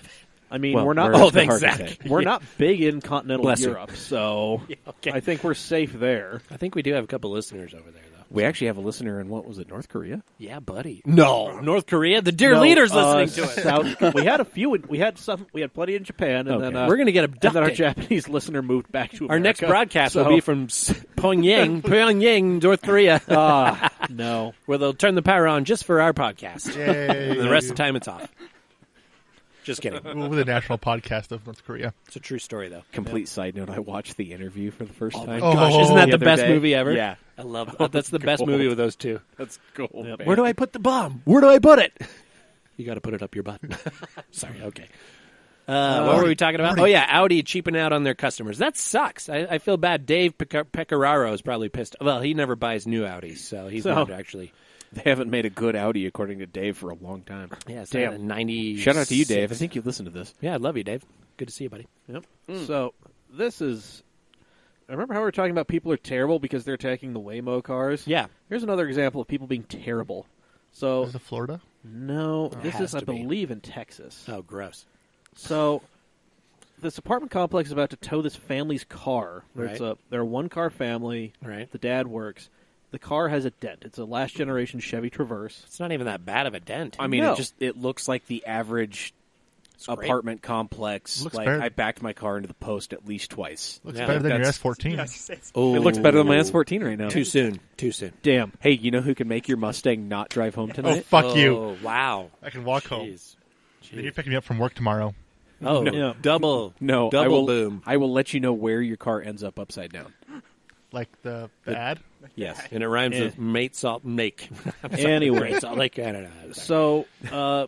I mean, Well, we're not. Oh, it's thanks, hard to Zach. say. We're not big in continental Bless you. Europe, so Okay. I think we're safe there. I think we do have a couple listeners over there, though. We actually have a listener in, what was it, North Korea? Yeah, buddy. No, North Korea. The dear No, leader's listening to it. South, we had a few. We had some. We had plenty in Japan, and Okay. then We're going to get and then our abducted. Japanese listener moved back to America. Our next broadcast So- will be from Pyongyang, North Korea, no. where they'll turn the power on just for our podcast. Yay. And the rest of the time, it's off. Just kidding. With the national podcast of North Korea. It's a true story, though. Complete side note, I watched The Interview for the first time. Oh, Gosh, isn't that the the other best day. movie ever? Yeah. I love that. That's the best movie with those two. That's cool. Yep. Where do I put the bomb? Where do I put it? You got to put it up your butt. Sorry. Okay. What were we talking about? Oh, yeah, Audi cheaping out on their customers. That sucks. I feel bad. Dave Pecoraro is probably pissed. Well, he never buys new Audis, so he's not actually. They haven't made a good Audi, according to Dave, for a long time. Yeah, it's damn. 90. Shout out to you, Dave. I think you listened to this. Yeah, I love you, Dave. Good to see you, buddy. Yep. So this is. I remember how we were talking about people are terrible because they're attacking the Waymo cars. Yeah. Here's another example of people being terrible. So Is it Florida? no, this has is I to be. believe in Texas. Oh, gross. So, this apartment complex is about to tow this family's car. Right. They're a one-car family. Right. The dad works. The car has a dent. It's a last-generation Chevy Traverse. It's not even that bad of a dent. I mean, No. it looks like the average great. apartment complex. Looks Like better. I backed my car into the post at least twice. Looks Yeah, better than your that's- S14. Oh, It looks better than my S14 right now. Too soon. Too soon. Damn. Hey, you know who can make your Mustang not drive home Oh, tonight? fuck you. Oh, wow. I can walk home. Jeez. Then you're picking me up from work tomorrow. Oh, No. double. No, double I will, boom. I will let you know where your car ends up upside down. Like the ad? Yes. And it rhymes Eh. with mate, salt, make. I'm sorry. Anyway. Mate, salt, lake, Canada. So, the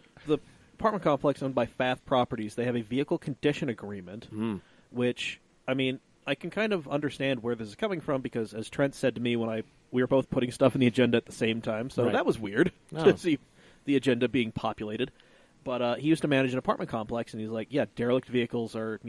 apartment complex owned by Fath Properties, they have a vehicle condition agreement, which, I mean, I can kind of understand where this is coming from because, as Trent said to me when we were both putting stuff in the agenda at the same time, so Right. that was weird Oh. to see the agenda being populated. But he used to manage an apartment complex, and he's like, yeah, derelict vehicles are,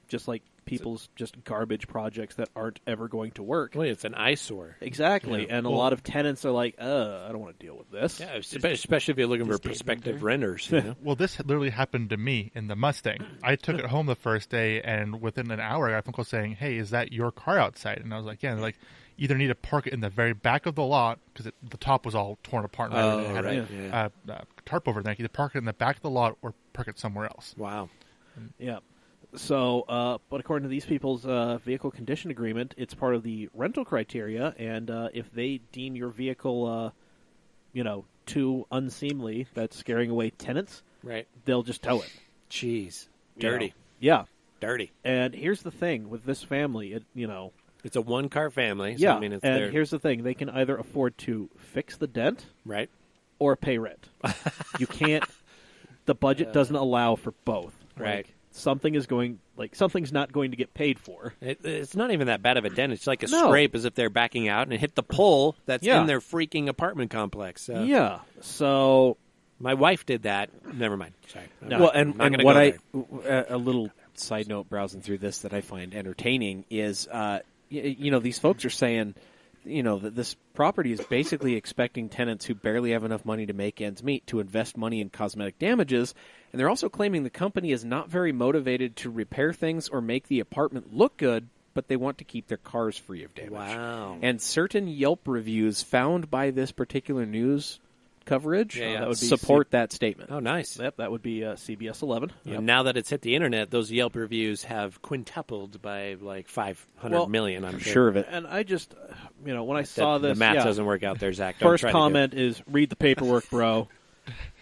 just like people's just garbage projects that aren't ever going to work. Well, it's an eyesore. Exactly, Yeah. and a lot of tenants are like, I don't want to deal with this. Yeah, especially if you're looking for prospective renters. You know? Well, this literally happened to me in the Mustang. I took it home the first day, and within an hour, I got a phone call saying, "Hey, is that your car outside?" And I was like, "Yeah." And they're like, "Either need to park it in the very back of the lot because the top was all torn apart. And Oh, everything. It had right. a tarp over there. Either park it in the back of the lot or park it somewhere else." Wow. Yeah. So, but according to these people's vehicle condition agreement, it's part of the rental criteria, and if they deem your vehicle, too unseemly, that's scaring away tenants, Right. they'll just tow it. Jeez. You know? Dirty. Yeah. Dirty. And here's the thing with this family, It's a one-car family. So, yeah. I mean, it's and their, here's the thing: they can either afford to fix the dent right? or pay rent. You can't. The budget doesn't allow for both. Right. Like, something's not going to get paid for. It's not even that bad of a dent. It's like a No. scrape as if they're backing out and it hit the pole that's Yeah. in their freaking apartment complex. So. Yeah. So My wife did that. Never mind. Sorry. No. Well, I'm and not gonna what go there. a little side note browsing through this that I find entertaining is, these folks are saying, that this property is basically expecting tenants who barely have enough money to make ends meet to invest money in cosmetic damages, and they're also claiming the company is not very motivated to repair things or make the apartment look good, but they want to keep their cars free of damage. Wow. And certain Yelp reviews found by this particular news coverage Yeah. That would be support that statement. Oh, nice. Yep, that would be CBS 11. And now that it's hit the internet, those Yelp reviews have quintupled by like 500 million, I'm Sure of it. And I just, when I saw The this, math doesn't work out there, Zach. Don't first try to do it. comment is read the paperwork, bro.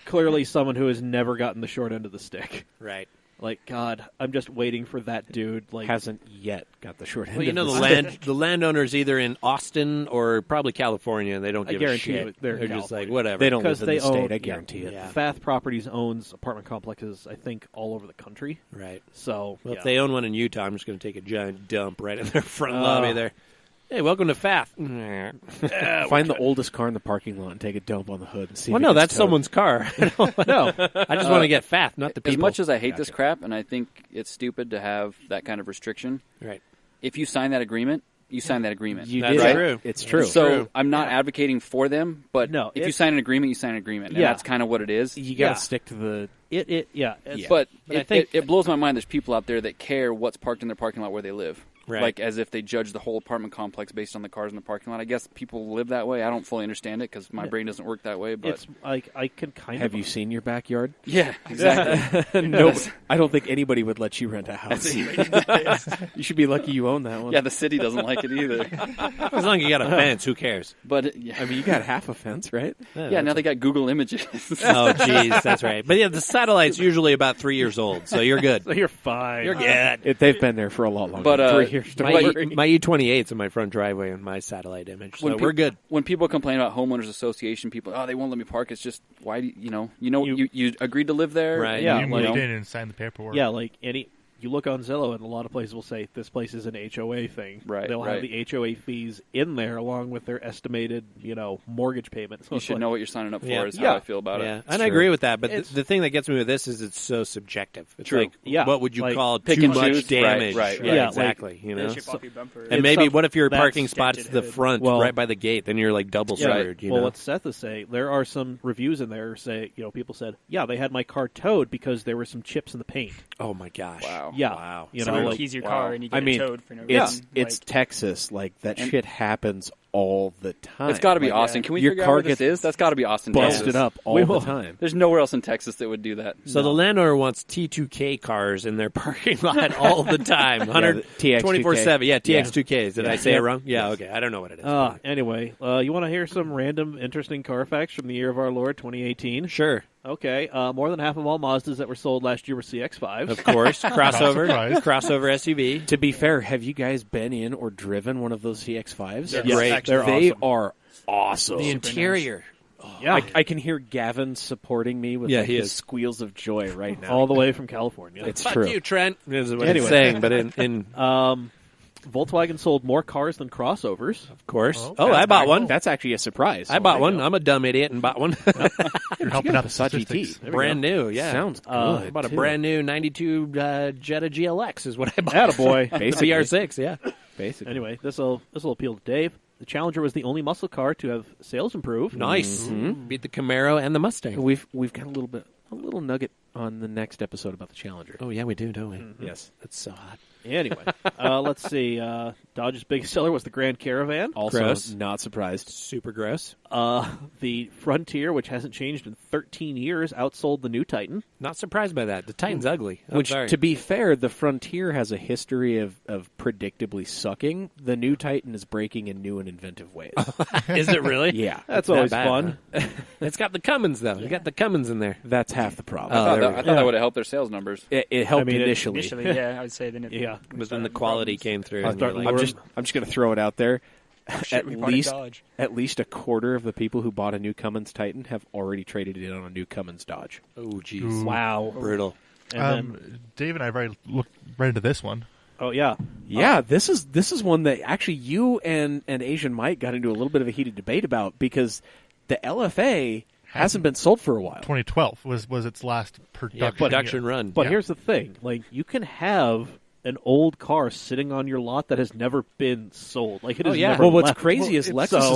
Clearly someone who has never gotten the short end of the stick. Right. Like, God, I'm just waiting for that dude. Like, Hasn't yet got the short end Well, you of know, the stick. the landowner's either in Austin or probably California, and they don't I give a guarantee shit. you they're in just like, California. whatever. They don't because live in they the state, own, I guarantee it. Yeah. Fath Properties owns apartment complexes, I think, all over the country. Right. So, Well, yeah. if they own one in Utah, I'm just going to take a giant dump right in their front lobby there. Hey, welcome to Fath. Find the oldest car in the parking lot and take a dump on the hood and see Well, if it no, gets that's towed. someone's car. no, I just want to get Fath, not the people. As much as I hate this crap, and I think it's stupid to have that kind of restriction, right. if you sign that agreement, you sign that agreement. You That's did. right? true. It's true. So True. I'm not advocating for them, but No, if you it- sign an agreement, you sign an agreement. And Yeah. that's kind of what it is. you got to Yeah. stick to the. yeah. But I think- it blows my mind there's people out there that care what's parked in their parking lot where they live. Right. Like as if they judge the whole apartment complex based on the cars in the parking lot. I guess people live that way. I don't fully understand it because my brain doesn't work that way. But It's like I can kind Have of. you seen your backyard? yeah, exactly. No, I don't think anybody would let you rent a house. You should be lucky you own that one. Yeah, the city doesn't like it either. As long as you got a fence, who cares? But yeah, I mean, you got half a fence, right? yeah. Now they got Google Images. Oh, jeez, that's right. But yeah, the satellite's usually about 3 years old, so you're good. So you're fine. You're good. They've been there for a lot longer. But than 3 My E28's in my front driveway in my satellite image, so we're good. When people complain about homeowners association, people, they won't let me park. It's just why do you agreed to live there, Right? You Yeah, moved in and signed the paperwork. Yeah, like you look on Zillow, and a lot of places will say this place is an HOA thing. Right, They'll have the HOA fees in there along with their estimated, mortgage payment. So You it's should like, know what you're signing up for. Yeah. Is Yeah. how I feel about Yeah, it. and I agree with that. But the thing that gets me with this is it's so subjective. It's True. like, Yeah, what would you like, call pick too and much choose. damage? Right, Yeah, yeah, like, exactly. They chip off your bumper. And It's maybe some- what if your that's parking spot's dented the hood. front, Well- right by the gate? Then you're like double screwed. You well, know? what Seth is saying, there are some reviews in there say, people said, they had my car towed because there were some chips in the paint. Oh my gosh! Wow. Yeah, Wow. Someone like, keys your wow. car and you get I mean, it towed for no reason. it's Texas. Like, that shit happens all the time. It's got to be Like, Austin. Can we your figure out car where this gets is? That's got to be Austin, busted Texas. up all We the will- time. There's nowhere else in Texas that would do that. So the landowner wants T2K cars in their parking lot all the time. the TX2K. 24/7. Yeah, TX2Ks. Did I say Yeah. it wrong? Yeah, okay. I don't know what it is. Anyway, you want to hear some random, interesting car facts from the year of our Lord, 2018? Sure. Okay, more than half of all Mazdas that were sold last year were CX-5s. Of course. Crossover. surprised. Crossover SUV. To be fair, have you guys been in or driven one of those CX-5s? They're Yes, great. they're They awesome. are awesome. The interior. Yeah, I can hear Gavin supporting me with Yeah, like, he his is. squeals of joy right now. all the way from California. It's Fuck true. you, Trent. Is what Anyway. it's saying, but in Volkswagen sold more cars than crossovers. of course. Oh, Oh, that's I bought very one. cool. That's actually a surprise. I bought Oh, one. my I'm a dumb idiot and bought one. You're helping out the Passat statistics. GT. brand new, yeah. Sounds good. I bought a too. brand new 92 Jetta GLX is what I bought. Attaboy. Basically. BR6, yeah. Basically. Anyway, this will appeal to Dave. The Challenger was the only muscle car to have sales improve. Nice. Beat the Camaro and the Mustang. We've got a little nugget on the next episode about the Challenger. Oh, yeah, we do, don't we? Yes. That's so hot. Anyway, let's see. Dodge's biggest seller was the Grand Caravan. Also, Gross. not surprised. Super gross. The Frontier, which hasn't changed in 13 years, outsold the new Titan. Not surprised by that. The Titan's ugly. I'm Which, sorry. to be fair, the Frontier has a history of predictably sucking. The new Titan is breaking in new and inventive ways. Is it really? Yeah. That's that always bad, fun. It's got the Cummins, though. You got the Cummins in there. That's half the problem. Oh, there I thought that would have helped their sales numbers. It helped I mean, initially. Initially, yeah, I would say. Then it Yeah. But then the quality came through. I'll and start you're like, lowering- I'm just going to throw it out there. shit, we bought a Dodge. At least a quarter of the people who bought a new Cummins Titan have already traded it in on a new Cummins Dodge. oh, jeez. Ooh. Wow. Brutal. And then, Dave and I have already looked right into this one. oh, yeah. Yeah, this is one that actually you and Asian Mike got into a little bit of a heated debate about because the LFA hasn't been sold for a while. 2012 was its last production, Yeah, production year. run. But Yeah. here's the thing. Like, you can have an old car sitting on your lot that has never been sold. Like, it has yeah. never Well, what's left. crazy is It's Lexus so-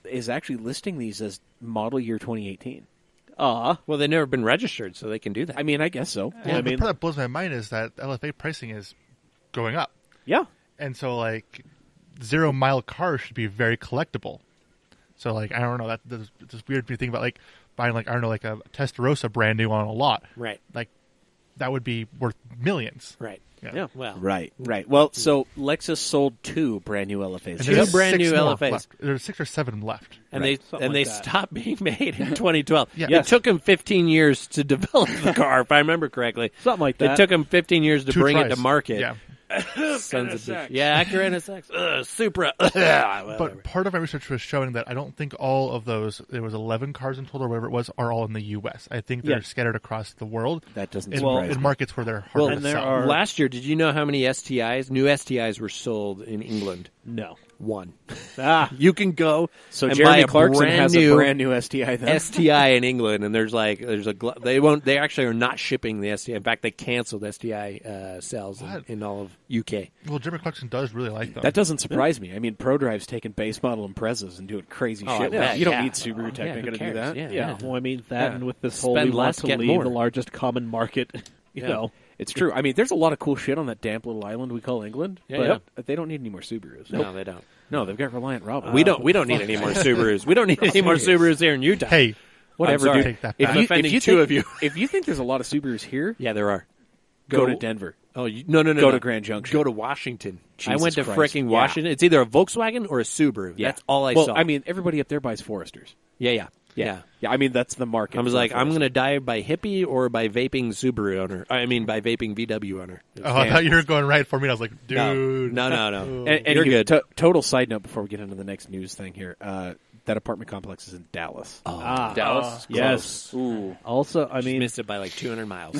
is actually listing these as model year 2018. Well, they've never been registered, so they can do that. I mean, I guess so. Well, I the mean- part that blows my mind is that LFA pricing is going up, Yeah. and so like 0-mile cars should be very collectible. So like I don't know, that there's this weird thing about like buying like I don't know like a Testarossa brand new on a lot, right. like that would be worth millions. Right. Yeah. Well, Right. Well, so Lexus sold 2 brand new LFAs. And Two there's brand 6 new more LFAs. left. There's 6 or 7 left. and Right. they Something and they like that. stopped being made in 2012. Yeah. It Yes. took them 15 years to develop the car, if I remember correctly. Something like that. It took them 15 years to 2 bring it tries. to market. Yeah. Sons of bitch. Yeah, Acura NSX. Supra. But part of my research was showing that I don't think all of those, there was 11 cars in total or whatever it was, are all in the U.S. I think they're Yeah. scattered across the world That doesn't in, surprise in me. markets where they're hard Well, to and there sell. are- Last year, did you know how many STIs, new STIs, were sold in England? No. 1. Ah. You can go So and Jeremy buy a Clarkson brand has new a brand new STI then. STI in England, and they actually are not shipping the STI. In fact, they canceled STI sales What? in all of UK. Well, Jeremy Clarkson does really like them. That doesn't surprise me. I mean, ProDrive's taking base model Imprezas and doing crazy Oh, I shit. bet, You don't yeah. need Subaru Yeah, Technica who to do cares? that. Yeah. Yeah. Well, I mean, that Yeah. and with this whole Spend we want less, to get leave more. the largest common market, you Yeah. know. It's true. I mean, there's a lot of cool shit on that damp little island we call England, Yeah, but they don't need any more Subarus. No, they don't. No, they've got Reliant Robin. We don't need any more Subarus. We don't need any more Subarus here in Utah. Hey, Whatever, I'm sorry. dude. Take that If back. I'm you, offending if you two think, of you. if you think there's a lot of Subarus here, Yeah, there are. go to Denver. Oh, no. Go to Grand Junction. Go to Washington. I Jesus went to Christ. fricking Yeah. Washington. It's either a Volkswagen or a Subaru. Yeah. That's all I well, saw. I mean, everybody up there buys Foresters. yeah. Yeah. Yeah, I mean, that's the market. I was for like, it. I'm going to die by hippie or by vaping Subaru owner. I mean, by vaping VW owner. Oh, I thought you were going right for me. I was like, dude. No. And You're you- good. Total side note before we get into the next news thing here. That apartment complex is in Dallas. Dallas? Yes. Ooh. Also, I Just mean, missed it by like 200 miles.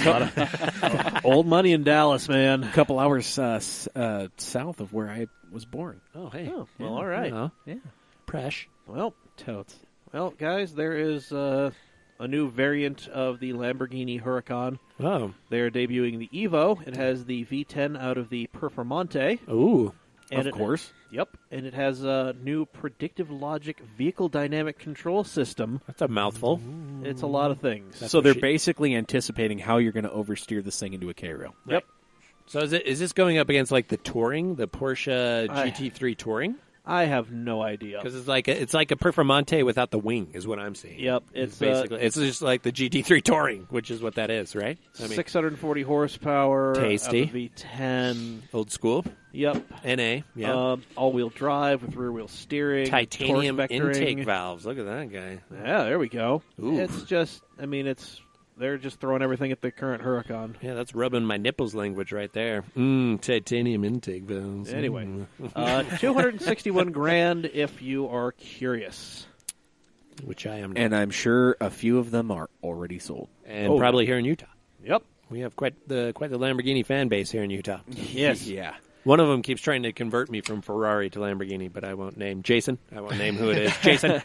old money in Dallas, man. A couple hours south of where I was born. Oh, hey. Oh, well, all right. Yeah. Presh. Well, Totes. well, guys, there is a new variant of the Lamborghini Huracan. Oh. They're debuting the Evo. It has the V10 out of the Performante. Ooh. And Of course. Yep, and it has a new predictive logic vehicle dynamic control system. That's a mouthful. It's a lot of things. That's So what they're she- basically anticipating how you're going to oversteer this thing into a K-rail. Yep. So is this going up against like the Touring, the Porsche GT3 Touring? I have no idea. Because it's like a Performante without the wing, is what I'm seeing. Yep, it's basically it's just like the GT3 Touring, which is what that is, right? I mean, 640 horsepower. Tasty. V10. old school, Yep. NA, yeah. All-wheel drive with rear-wheel steering. Titanium torque vectoring. intake valves. Look at that guy. Yeah, there we go. Ooh. It's just, I mean, they're just throwing everything at the current Huracan. Yeah, that's rubbing my nipples language right there. Titanium intake valves. Anyway, 261 grand if you are curious. Which I am, And I'm sure a few of them are already sold. and probably here in Utah. Yep. We have quite the Lamborghini fan base here in Utah. Yes. Yeah. One of them keeps trying to convert me from Ferrari to Lamborghini, but I won't name Jason. I won't name who it is. Jason.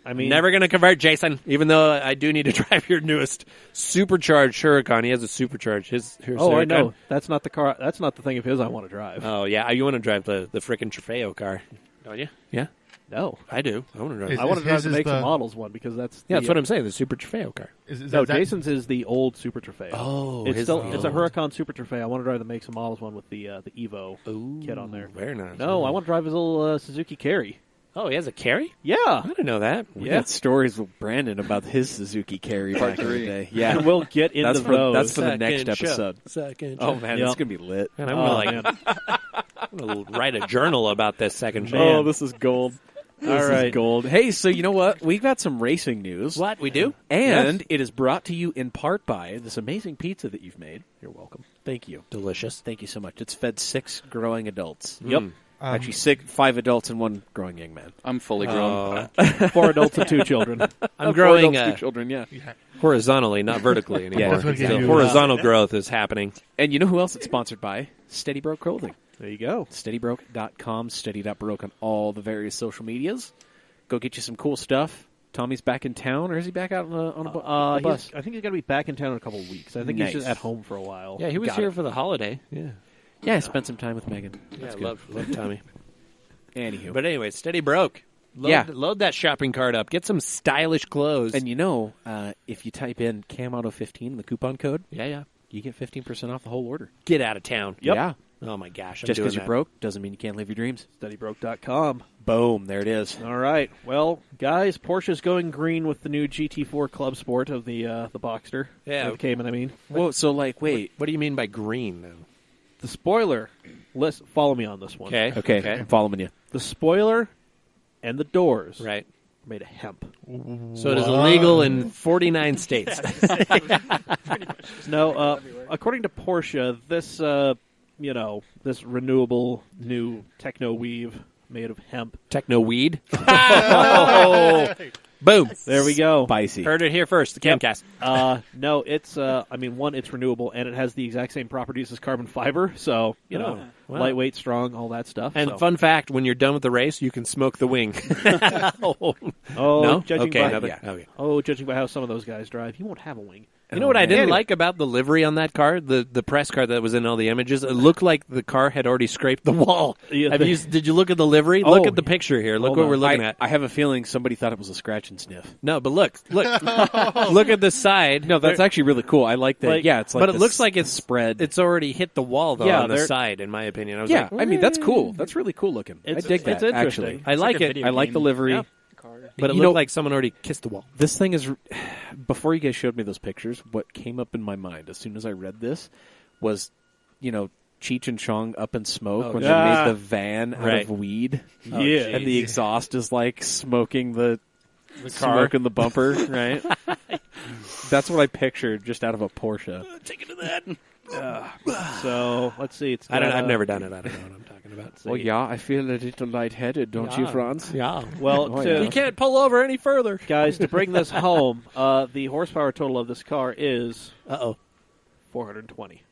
I mean, Never going to convert Jason, even though I do need to drive your newest supercharged Huracan. He has a supercharged. His Oh, Huracan. I know. That's not the car. That's not the thing of his I want to drive. Oh, yeah. You want to drive the frickin' Trofeo car, don't you? Yeah, No. I do. I want to drive Is- I want to drive the his makes the- and models one because that's Yeah, that's what I'm saying. The Super Trofeo car. Is No, that- Jason's is the old Super Trofeo. Oh, it's his still is it's a old. Huracan Super Trofeo. I want to drive the makes and models one with the Evo kit on there. Very nice. No, I want to drive his little Suzuki Carry. Oh, he has a Carry? Yeah, I didn't know that. We Yeah. got stories with Brandon about his Suzuki Carry Part back in the 3. day. Yeah. and we'll get into That's for- those. that's for the next Second show. episode. Second Oh, show. man, Yep. it's going to be lit. Man, I'm Oh, gonna man. I'm gonna write a journal about this second show. Man. Oh, this is gold. This All right. is gold. Hey, so you know what? We've got some racing news. What we do? And it is brought to you in part by this amazing pizza that you've made. You're welcome. Thank you. Delicious. Thank you so much. It's fed 6 growing adults. Yep. Actually, 5 adults and 1 growing young man. I'm fully grown. 4 adults and 2 children. I'm growing 4 adults, 2 children, yeah. horizontally, not vertically anymore. Yeah, That's what So you- horizontal growth is happening. And you know who else it's sponsored by? Steady Broke Clothing. There you go. SteadyBroke.com, steady.broke on all the various social medias. Go get you some cool stuff. Tommy's back in town, or is he back out on a bus? I think he's going to be back in town in a couple of weeks. I think Nice. he's just at home for a while. Yeah, he was Got here it. for the holiday. Yeah, Yeah, I spent some time with Megan. yeah, That's I good. love Tommy. Anywho. But anyway, Steady Broke. Load that shopping cart up. Get some stylish clothes. And you know, if you type in CamAuto15 in the coupon code, yeah. you get 15% off the whole order. Get out of town. Yep. Yeah. Oh my gosh. I'm Just doing because you're that. broke doesn't mean you can't live your dreams. SteadyBroke.com. Boom. There it is. All right. Well, guys, Porsche's going green with the new GT4 Club Sport of the Boxster. Yeah. Of Cayman, I mean. Whoa, so wait. What do you mean by green? Though? The spoiler. Follow me on this one. Okay, I'm following you. The spoiler and the doors Right. are made of hemp. So it is illegal in 49 states. No, according to Porsche, this this renewable new techno weave made of hemp. Techno weed. Boom. There we go. Spicy. Heard it here first. The Yep. Camcast. No, it's one, it's renewable and it has the exact same properties as carbon fiber. So Wow. lightweight, strong, all that stuff. And so. fun fact: when you're done with the race, you can smoke the wing. Oh, no. judging Okay. by Nothing. Okay. judging by how some of those guys drive, you won't have a wing. You know what I didn't Anyway. like about the livery on that car, the press car that was in all the images? It looked like the car had already scraped the wall. Yeah, Did you look at the livery? Oh, Look at the picture here. Look hold what on. we're looking at. I have a feeling somebody thought it was a scratch and sniff. No, but look, look at the side. No, that's actually really cool. I like that. Like- yeah, it's like but it the looks like it's spread. It's already hit the wall though Yeah, on the they're- side. In my opinion, I was yeah, like, I mean that's cool. That's really cool looking. I It's- dig that. it's interesting. Actually, I like like a it, video I like the game. livery. Yeah. but it You looked know- like someone already kissed the wall. This thing is. Before you guys showed me those pictures, what came up in my mind as soon as I read this was, Cheech and Chong Up in Smoke Oh, when yeah. they made the van out Right. of weed. Yeah. And the exhaust is like smoking the The car. Smoking the bumper, right? That's what I pictured just out of a Porsche. Take it to that. So let's see. It's I've never done it. I don't know what I'm talking about. Oh, yeah, I feel a little lightheaded, don't you, Franz? Yeah. Well, Oh, to- yeah. You can't pull over any further. guys, to bring this home, the horsepower total of this car is Uh-oh. 420.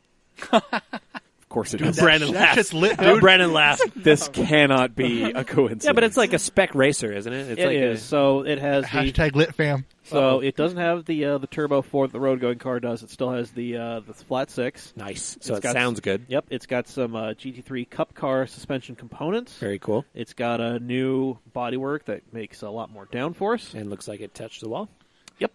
Of course it is. Brandon That's laughed. just lit, dude. Brandon laughed. This cannot be a coincidence. Yeah, but it's like a spec racer, isn't it? It's It like is. So it has the. Hashtag lit fam. So it doesn't have the turbo 4 that the road going car does. It still has the flat 6. Nice. So It's it got sounds good. Yep, it's got some GT3 Cup car suspension components. Very cool. It's got a new bodywork that makes a lot more downforce. And looks like it touched the wall. Yep.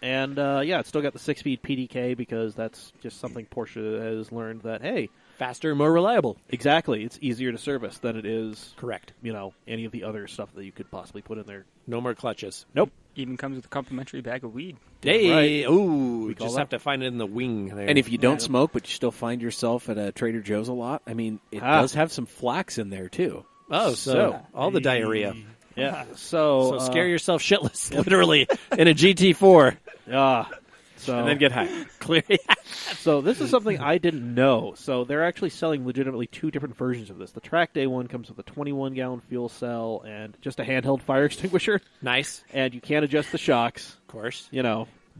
And it's still got the 6-speed PDK because that's just something Porsche has learned that, hey, Faster, more reliable. exactly, it's easier to service than it is, Correct. any of the other stuff that you could possibly put in there. No more clutches. Nope. Even comes with a complimentary bag of weed. Hey, ooh, We call just that- have to find it in the wing there. And if you don't smoke, but you still find yourself at a Trader Joe's a lot, I mean, it does have some flax in there, too. so all the diarrhea. Yeah. So, So scare yourself shitless, literally, in a GT4. So And then get high. Clear. So this is something I didn't know. So they're actually selling legitimately 2 different versions of this. The track day one comes with a 21-gallon fuel cell and just a handheld fire extinguisher, Nice. and you can't adjust the shocks. Of course.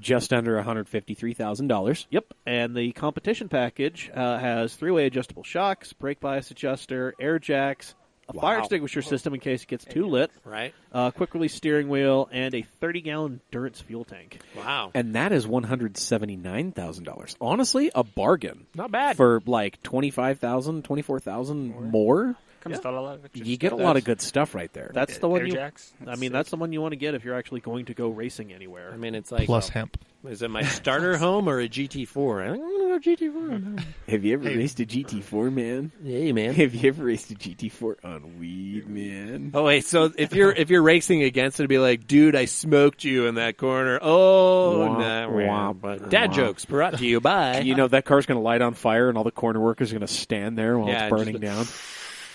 Just under $153,000. Yep. And the competition package has 3-way adjustable shocks, brake bias adjuster, air jacks, a fire extinguisher system in case it gets too lit, Right. quick release steering wheel, and a 30-gallon Durance fuel tank. Wow. And that is $179,000. Honestly, a bargain. Not bad. For like $25,000, $24,000 more. Comes with a lot of extra You get a stuff. lot of good stuff right there. That's the one Air you. jacks. I mean, that's the one you want to get if you're actually going to go racing anywhere. I mean, it's like, Plus hemp. is it my starter home or a GT4? I think I'm going to go GT4. Have you ever raced a GT4, man? Hey, man. Have you ever raced a GT4 on weed, man? Oh wait, so if you're racing against it, it'd be like, dude, I smoked you in that corner. Oh, Wah, nah, wah, but dad wah. jokes brought to you by You know, that car's going to light on fire and all the corner workers are going to stand there while Yeah, it's burning just-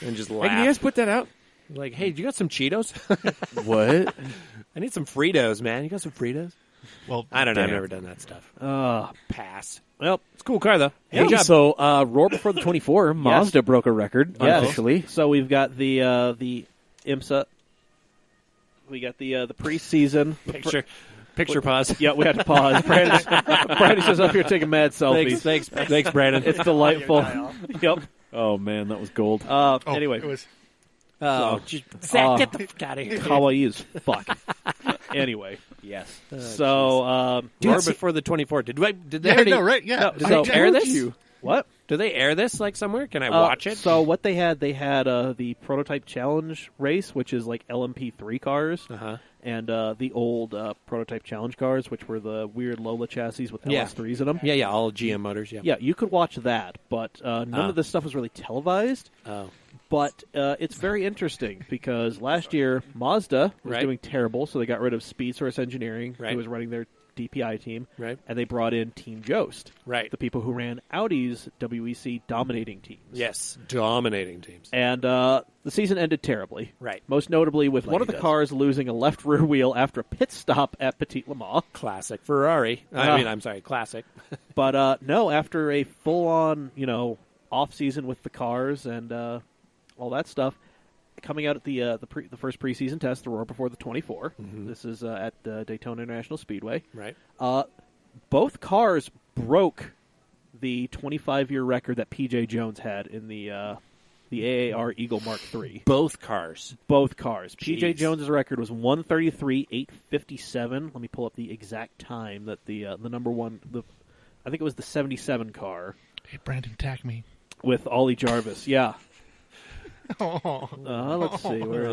down. and just Hey, laugh. can you guys put that out? Like, hey, you got some Cheetos? What? I need some Fritos, man. You got some Fritos? Well, I don't know. I've Damn it. never done that stuff. Pass. Well, it's a cool car though. Hey, Good job. so Roar Before the 24, Mazda broke a record Yes. unofficially. So we've got the IMSA. We got the preseason Picture pause. Yeah, we had to pause. Brandon's just up here taking mad selfies. Thanks, Brandon. It's delightful. Yep. Oh, man, that was gold. Anyway, it was Oh, Zach, get the fuck out of here. kawaii as fuck. Anyway, Yes. so Roar Before the 24. Did they already? no, right? Yeah. Did So- they air this? what? Do they air this like somewhere? Can I watch it? So what they had the prototype challenge race, which is like LMP3 cars, Uh-huh. and the old prototype challenge cars, which were the weird Lola chassis with Yeah. LS3s in them. Yeah, all GM motors. Yeah. Yeah, you could watch that, but none of this stuff was really televised. Oh. But it's very interesting because last year Mazda was Right. doing terrible, so they got rid of Speed Source Engineering, Right. who was running their DPI team, Right. and they brought in Team Jost, Right. the people who ran Audi's WEC dominating teams. Yes. Dominating teams. And the season ended terribly. Right. Most notably with Like one of it the does. cars losing a left rear wheel after a pit stop at Petit Le Mans. Classic Ferrari. I'm sorry, classic. But no, after a full-on, off season with the cars and all that stuff, coming out at the first preseason test, the Roar Before the 24. This is at Daytona International Speedway. Right. Both cars broke the 25-year record that P.J. Jones had in the AAR Eagle Mark III. Both cars. Both cars. P.J. Jeez. Jones's record was 133.857. Let me pull up the exact time that the number one. I think it was the 77 car Hey, Brandon, tag me. with Ollie Jarvis. Yeah. Oh. Let's see. Where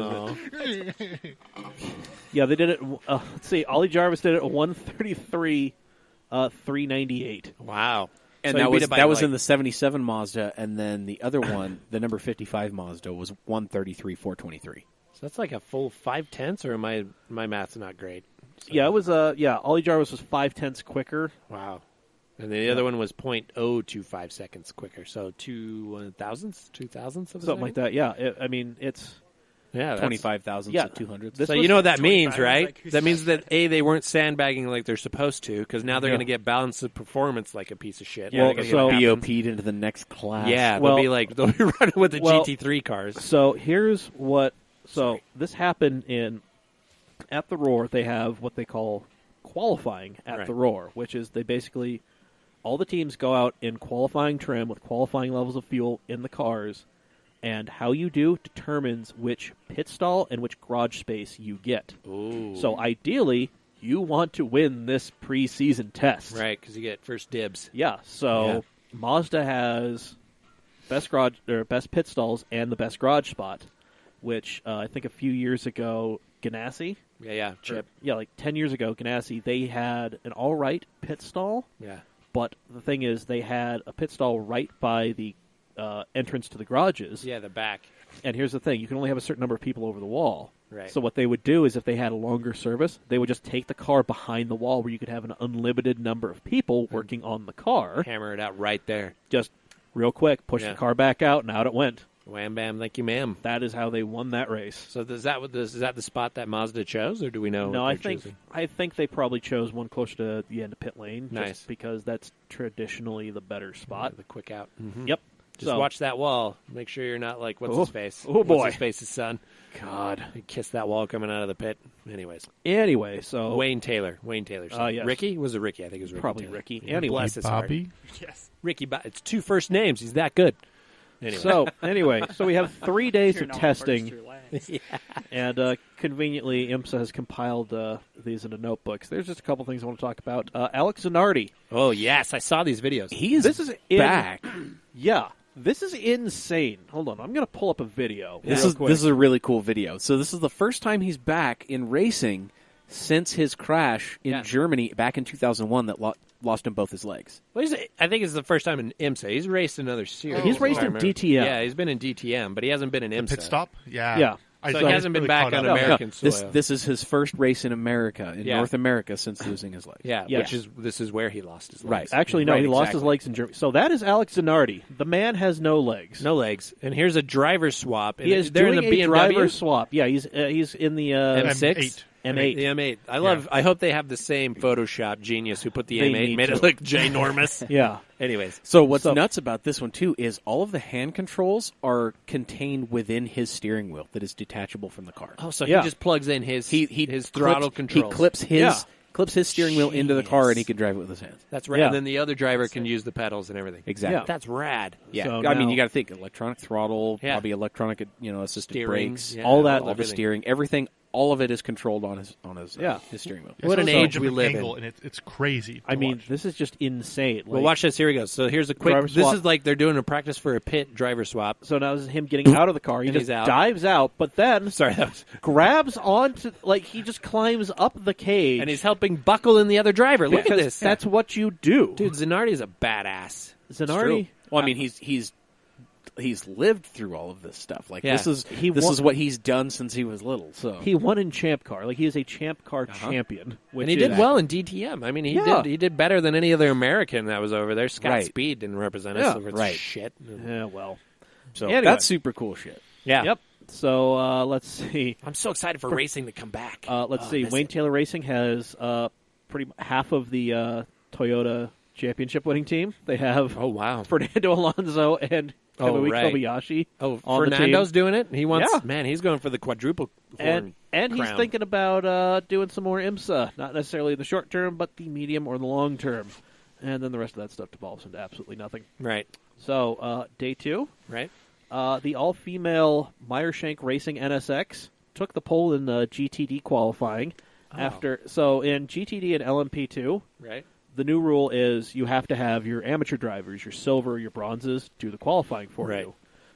is it? Yeah, they did it. Let's see. Ollie Jarvis did it at 133.398. Wow. And So that you beat was it by, that was like- in the 77 Mazda, and then the other one, the number 55 Mazda, was 133,423. So that's like a full 5/10, or my math's not great. So- Yeah, it was. Ollie Jarvis was 0.5 quicker. Wow. And the other one was 0.025 seconds quicker. So 2 thousandths of a Something like second? that. Yeah. It's Yeah, 25,000s Yeah. to 200s. This So was- you know what that 25, means, right? like, who's That means that sandbagging? they weren't sandbagging like they're supposed to, because now they're Yeah. going to get balance of performance like a piece of shit. Well, They're gonna so- get happens. BOP'd into the next class. Yeah, Well- they'll be like they'll be running with the Well- GT3 cars. So here's what. So this happened at the Roar. They have what they call qualifying at Right. the Roar, which is they basically all the teams go out in qualifying trim with qualifying levels of fuel in the cars, and how you do determines which pit stall and which garage space you get. Ooh. So ideally, you want to win this preseason test, Right, because you get first dibs. Yeah. So Mazda has best pit stalls and the best garage spot, which I think a few years ago, Ganassi, Yeah, Chip. like 10 years ago, Ganassi, they had an all right pit stall, Yeah. but the thing is, they had a pit stall right by the entrance to the garages. Yeah, the back. And here's the thing: you can only have a certain number of people over the wall. Right. So what they would do is, if they had a longer service, they would just take the car behind the wall, where you could have an unlimited number of people working on the car. Hammer it out right there. Just real quick, push Yeah. the car back out, and out it went. Wham bam, thank you, ma'am. That is how they won that race. So is that the spot that Mazda chose, or do we know? No, what I they're think choosing? I think they probably chose one closer to the end of pit lane, Nice. just because that's traditionally the better spot. The quick out. Yep. Just So- watch that wall. Make sure you're not like what's Oh. his face. Oh, boy. What's his face's son. God. He kissed that wall coming out of the pit. Anyways, Anyway, so Wayne Taylor. yes. Ricky was it Ricky? I think it was Ricky. probably Taylor. Ricky. Yeah, Anyway, bless his heart. Bobby. Yes. Ricky. It's two first names. He's that good. Anyway. so we have 3 days You're of not testing. first, you're last. And conveniently, IMSA has compiled these into notebooks. There's just a couple things I want to talk about. Alex Zanardi. Oh yes, I saw these videos. This is back. Yeah, this is insane. Hold on, I'm going to pull up a video. This real is quick. this is a really cool video. So this is the first time he's back in racing since his crash in Yeah. Germany back in 2001 that lost him both his legs. Well, I think it's the first time in IMSA. He's raced in other series. He's raced if I in remember. DTM. Yeah, he's been in DTM, but he hasn't been in IMSA. Pit stop? Yeah. Yeah. So saw he hasn't been really back caught on up. American soil. This is his first race in America, in Yeah. North America, since losing his legs. Yeah, Yeah. this is where he lost his Right. legs. Actually, no, Right, he lost his exactly. legs in Germany. So that is Alex Zanardi. The man has no legs. No legs. And here's a driver swap. And He is they're doing in the a BMW driver swap. Yeah, he's in the M6. M8. The M8. I hope they have the same Photoshop genius who put the They M8 need made to. it look ginormous. Yeah. Anyways, So what's So- nuts about this one too is all of the hand controls are contained within his steering wheel that is detachable from the car. oh, so Yeah. he just plugs in his He throttle clips, controls. He clips his Yeah. clips his steering wheel into the car and he can drive it with his hands. That's right. Yeah. And then the other driver can use the pedals and everything. Exactly. Yeah. That's rad. Yeah, So I mean, now- you got to think electronic throttle, Yeah. probably electronic, assisted Steering, brakes, yeah, all that, all the everything. steering, everything. All of it is controlled on his Yeah. his steering wheel. What an It's also a age we different live in. angle, and it's crazy. I to mean, watch. this is just insane. Well, watch this. Here we go. So here's a quick. Driver This swap. is like they're doing a practice for a pit driver swap. So now this is him getting out of the car. He And just he's out. dives out, but then Sorry, that was. grabs onto, like, he just climbs up the cage. And he's helping buckle in the other driver. Look at because this. That's what you do. Dude, Zanardi is a badass. Zanardi. Well, I mean, he's lived through all of this stuff. Like Yeah. this is what he's done since he was little. So He won in Champ Car. Like, he is a Champ Car champion. Which And he did is- well in DTM. I mean, Yeah. he did better than any other American that was over there. Scott Right. Speed didn't represent us Yeah. over Right. shit. Yeah, well. so Anyway. that's super cool shit. Yeah. Yep. So let's see. I'm so excited for racing to come back. Let's see. miss Wayne it. Taylor Racing has pretty half of the Toyota championship winning team. They have Oh, wow. Fernando Alonso and Oh, Kamui right. Kobayashi. Oh, on the Fernando's team. doing it? He wants, Yeah. man, he's going for the quadruple horn And he's crown. thinking about doing some more IMSA, not necessarily in the short term, but the medium or the long term. And then the rest of that stuff devolves into absolutely nothing. Right, So, day 2, right. the all-female Meyershank Racing NSX took the pole in the GTD qualifying. So in GTD and LMP2, Right. the new rule is you have to have your amateur drivers, your silver, your bronzes, do the qualifying for Right. you.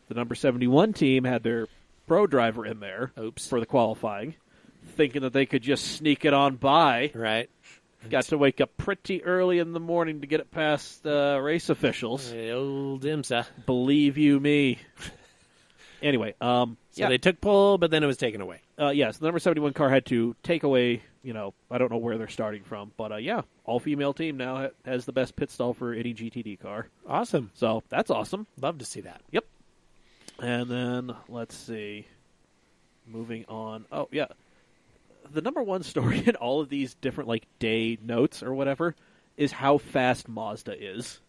The number 71 team had their pro driver in there Oops. for the qualifying, thinking that they could just sneak it on by. Right. Got to wake up pretty early in the morning to get it past race officials. The old IMSA. Believe you me. Anyway, So they took pole, but then it was taken away. yes, the number 71 car had to take away, I don't know where they're starting from, but all-female team now has the best pit stall for any GTD car. Awesome. So that's awesome. Love to see that. Yep. And then, let's see. moving on. Oh, yeah. The number one story in all of these different, like, day notes or whatever is how fast Mazda is.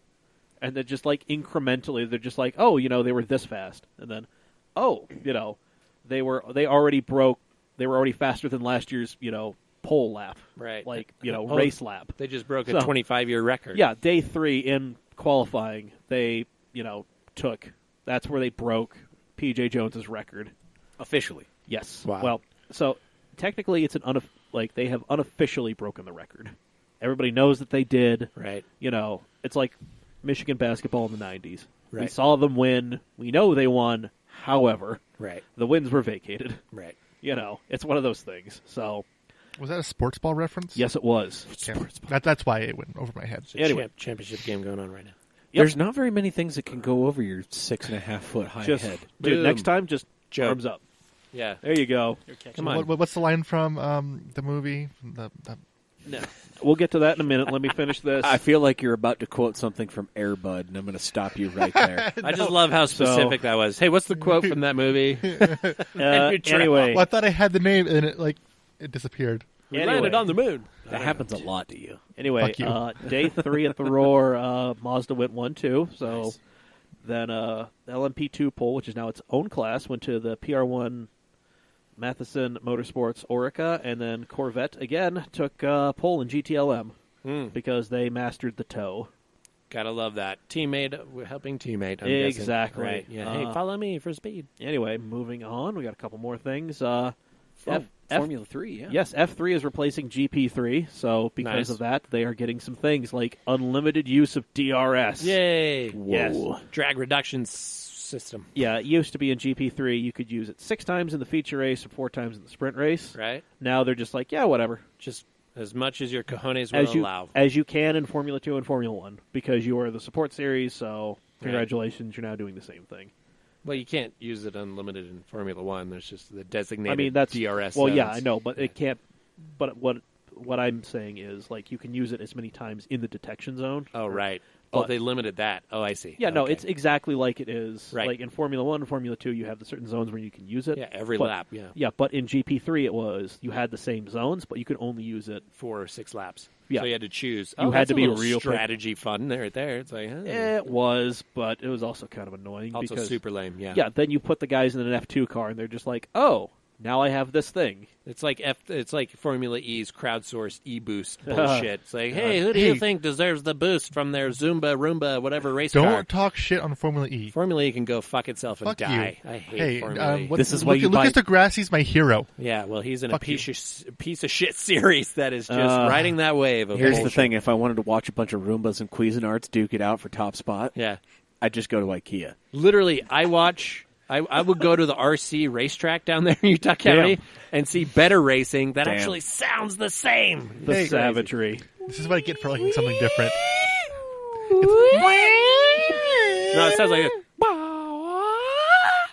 And then just, like, incrementally, they're just like, oh, they were this fast. And then, oh, they were already faster than last year's, pole lap. Right. Like, race lap. They just broke a 25-year record. Yeah, day 3 in qualifying, they, that's where they broke P.J. Jones's record. Officially. Yes. Wow. Well, so technically it's they have unofficially broken the record. Everybody knows that they did. Right. It's like Michigan basketball in the 90s. Right. We saw them win. We know they won. However, right. The wins were vacated. Right. It's one of those things. So, was that a sports ball reference? yes, it was. That's why it went over my head. It's a championship game going on right now. Yep. There's not very many things that can go over your 6.5-foot high head. Dude, next time, just arms up. Yeah. There you go. Come on. What's the line from the movie? No. We'll get to that in a minute. Let me finish this. I feel like you're about to quote something from Air Bud, and I'm going to stop you right there. I just love how specific that was. Hey, what's the quote from that movie? Anyway. Well, I thought I had the name, and it disappeed. We landed on the moon. That happens a lot to you. Anyway, Fuck you. day 3 at the Roar, Mazda went 1-2. So Nice. then LMP2 pole, which is now its own class, went to the PR1 Matheson Motorsports Orica, and then Corvette again took pole in GTLM because they mastered the toe. Gotta love that. We're helping teammate. I'm Exactly. guessing. Right. Yeah. Hey, follow me for speed. Anyway, moving on, we got a couple more things. Formula 3, yeah. Yes, F3 is replacing GP3, so because Nice. of that, they are getting some things like unlimited use of DRS. Yay. Yes. Drag reduction system. Yeah, it used to be in GP3 you could use it 6 times in the feature race or 4 times in the sprint race. Right. Now they're just like, yeah, whatever. Just as much as your cojones will allow. As you can in Formula 2 and Formula 1, because you are the support series, so congratulations, you're now doing the same thing. Well, you can't use it unlimited in Formula 1. There's just the designated DRS Well, zones. yeah, I know, but it can't. But what I'm saying is, like, you can use it as many times in the detection zone. Oh, right. But, they limited that. Oh, I see. Yeah, no, Okay. it's exactly like it is. Right. Like in Formula 1 and Formula 2, you have the certain zones where you can use it. Yeah, every But- lap, yeah. Yeah, but in GP3 you had the same zones, but you could only use it. 4 or 6 laps. Yeah. So you had to choose. You Oh, had that's to a be little real strategy fun right there. It's like, It was, but it was also kind of annoying. also because, super lame, yeah. Yeah, then you put the guys in an F2 car, and they're just like, oh, now I have this thing. It's like Formula E's crowdsourced e-boost bullshit. It's like, hey, who do you think deserves the boost from their Zumba, Roomba, whatever race car? Don't talk shit on Formula E. Formula E can go fuck itself and Fuck die. you. I hate Formula E. This is why you Lucas buy- Degrassi's my hero. Yeah, well, he's in a Fuck you. piece of shit series that is just riding that wave of Here's the bullshit. thing. If I wanted to watch a bunch of Roombas and Cuisinarts duke it out for top spot, Yeah. I'd just go to IKEA. Literally, I would go to the RC racetrack down there in Utah County and see better racing that actually sounds the same. The Hey. savagery. This is what I get for liking something different. No, it sounds like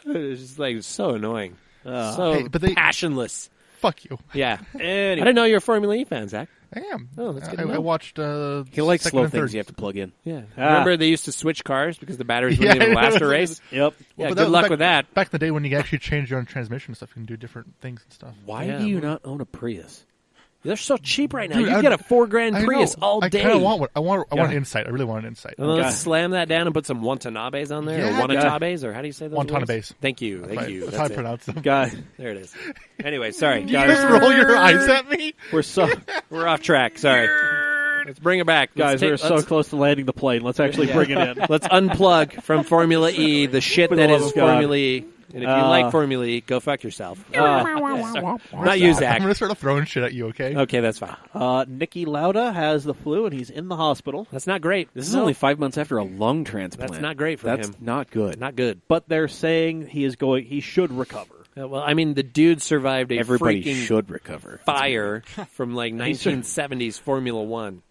it's just like so annoying, so Hey, but they- passionless. Fuck you. Yeah, Anyway. I didn't know you're a Formula E fan, Zach. I am. Oh, that's good to I know. watched. He likes second slow and things third. you have to plug in. Yeah, remember they used to switch cars because the batteries wouldn't Yeah, even I last a remember. race. Yep. Yeah, But good that was luck back- with that. Back in the day when you could actually change your own transmission and stuff, you can do different things and stuff. Why Yeah. do you not own a Prius? They're so cheap right now. Dude, you I- get a $4,000 I Prius know. all I day. kind of want one. I want Yeah. an insight. I really want an insight. And let's slam that down and put some Watanabes on there, Yeah, or Wanatabes, or how do you say those words? Watanabes. Thank you, thank you. That's how I That's it. pronounce them. Guy, There it is. Anyway, sorry, You just roll your eyes at me. we're so we're off track. Sorry. Let's bring it back, guys. We're so close to landing the plane. Let's actually bring it in. Let's unplug from Formula E the shit For the that love is of God. Formula E. And if you like Formula E, go fuck yourself. Not you, Zach. I'm gonna start throwing shit at you. Okay. Okay, that's fine. Nicky Lauda has the flu, and he's in the hospital. That's not great. This is only 5 months after a lung transplant. That's not great for That's him. not good. Not good. But they're saying he should recover. Well, I mean, the dude survived a Everybody freaking should recover. fire from like 1970s Formula One.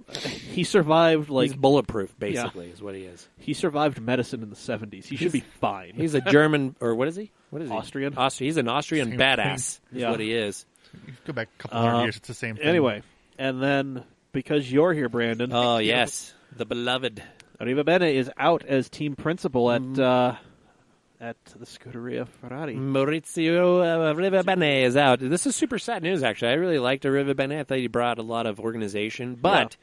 He survived He's bulletproof, basically, is what he is. he survived medicine in the 70s. He should be fine. He's a German, or what is he? What is he? Austrian. He's an Austrian Same badass. Is Yeah. what he is. You go back a couple hundred years. It's the same thing. Anyway, and then because you're here, Brandon. Oh yes, the beloved. Arriva Bene is out as team principal at at the Scuderia Ferrari. Maurizio Arrivabene is out. This is super sad news, actually. I really liked Arrivabene. I thought he brought a lot of organization. But,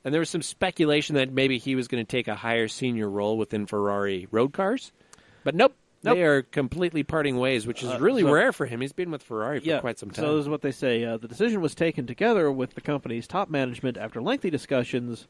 and there was some speculation that maybe he was going to take a higher senior role within Ferrari road cars. But nope. They are completely parting ways, which is really rare for him. He's been with Ferrari for quite some time. So this is what they say. The decision was taken together with the company's top management after lengthy discussions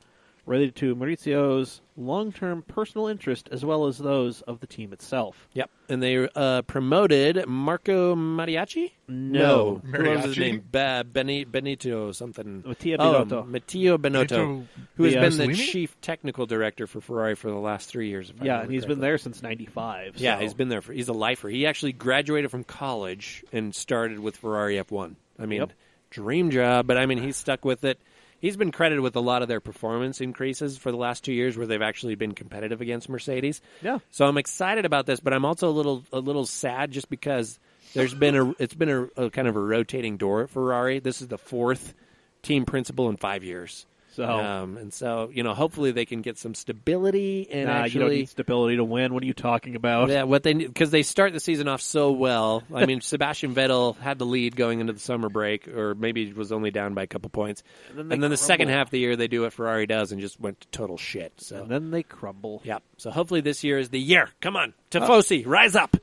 related to Maurizio's long-term personal interest as well as those of the team itself. Yep. And they promoted Marco Mariachi? No. Who was his name? Benito something. Mattia Binotto. Matteo Binotto, who has been the Salini? chief technical director for Ferrari for the last 3 years. Yeah, and he's been there since 95. Yeah, so. he's been there. He's a lifer. He actually graduated from college and started with Ferrari F1. I mean, dream job, but I mean, he's stuck with it. He's been credited with a lot of their performance increases for the last 2 years where they've actually been competitive against Mercedes. Yeah. So I'm excited about this, but I'm also a little sad just because it's been a kind of a rotating door at Ferrari. This is the fourth team principal in 5 years. So, and so, hopefully they can get some stability and actually. You don't need stability to win. What are you talking about? Yeah, because they start the season off so well. I mean, Sebastian Vettel had the lead going into the summer break, or maybe was only down by a couple points. And then the second half of the year, they do what Ferrari does and just went to total shit. So. And then they crumble. Yeah. So hopefully this year is the year. Come on, Tifosi, rise up.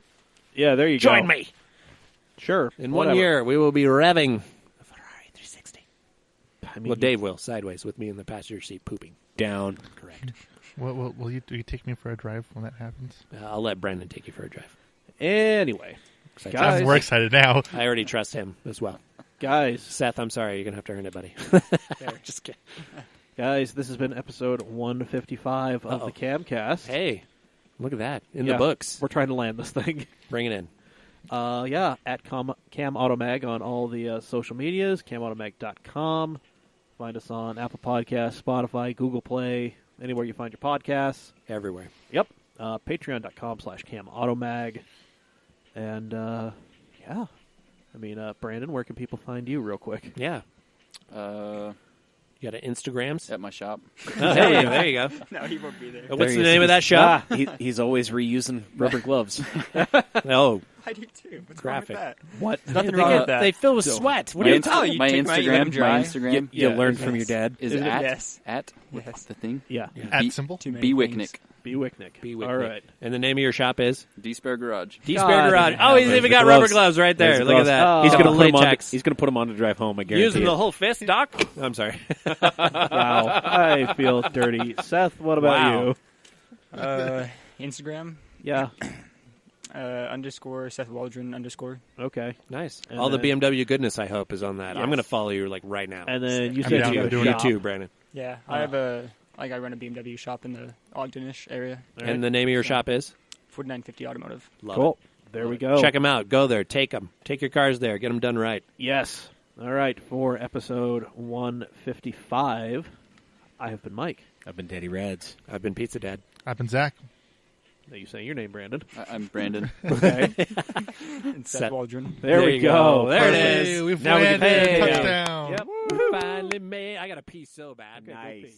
Yeah, there you go. Join me. Sure. In 1 year, we will be revving the Ferrari 360. I mean, Well, Dave will, sideways, with me in the passenger seat pooping. Down. Correct. Will you take me for a drive when that happens? I'll let Brandon take you for a drive. Anyway, Excited. guys, I'm more excited now. I already trust him as well. guys, Seth, I'm sorry. You're going to have to earn it, buddy. Just kidding. guys, this has been episode 155 of the Camcast. Hey, look at that. In the books. We're trying to land this thing. Bring it in. At Cam Automag on all the social medias, camautomag.com. Find us on Apple Podcasts, Spotify, Google Play, anywhere you find your podcasts. Everywhere. Yep. Patreon.com/camautomag. And, I mean, Brandon, where can people find you real quick? Yeah. You got an Instagrams? At my shop. Hey, there you go. No, he won't be there. What's the name of that shop? He's always reusing rubber gloves. Oh, I do too. What's graphic. wrong with that? What? Nothing wrong with that. They fill with sweat. What My are you Insta- talking you my take mine, you let them Instagram, dry? my Instagram You learned from your dad. is Is it? at Yes. what's Yes. the thing? Yeah. At symbol? Too many B things. Wicknick, B. Wicknick. Be with All me. right. And the name of your shop is? D-Spare Garage. D-Spare Garage. God. Oh, he's There's even the got gloves. rubber gloves right there. There's the Look at gloves. that. Oh. He's Couple gonna put him on. latex. He's gonna put him on to drive home. I guarantee. Using it. the whole fist, Doc? I'm sorry. Wow. I feel dirty. Seth, what about Wow. you? Instagram, Yeah. _ Seth Waldron _ Okay. Nice. And All the then- BMW goodness, I hope, is on that. Yes. I'm going to follow you like right now. And then you I'm said down you for have a doing you shop. too, Brandon. Yeah, I have I run a BMW shop in the Ogdenish area. All right. And the name of your shop is? 4950 Automotive. Love Cool. There we go. Check them out. Go there. Take them. Take your cars there. Get them done right. Yes. All right. For episode 155, I have been Mike. I've been Daddy Rads. I've been Pizza Dad. I've been Zach. Now you say your name, Brandon. I'm Brandon. Okay. And Seth Waldron. There we you go. go. There it Perfect. is. We've Now we can landed. pay. Touchdown. Yep. Finally made. I got to pee so bad. Okay, go pee.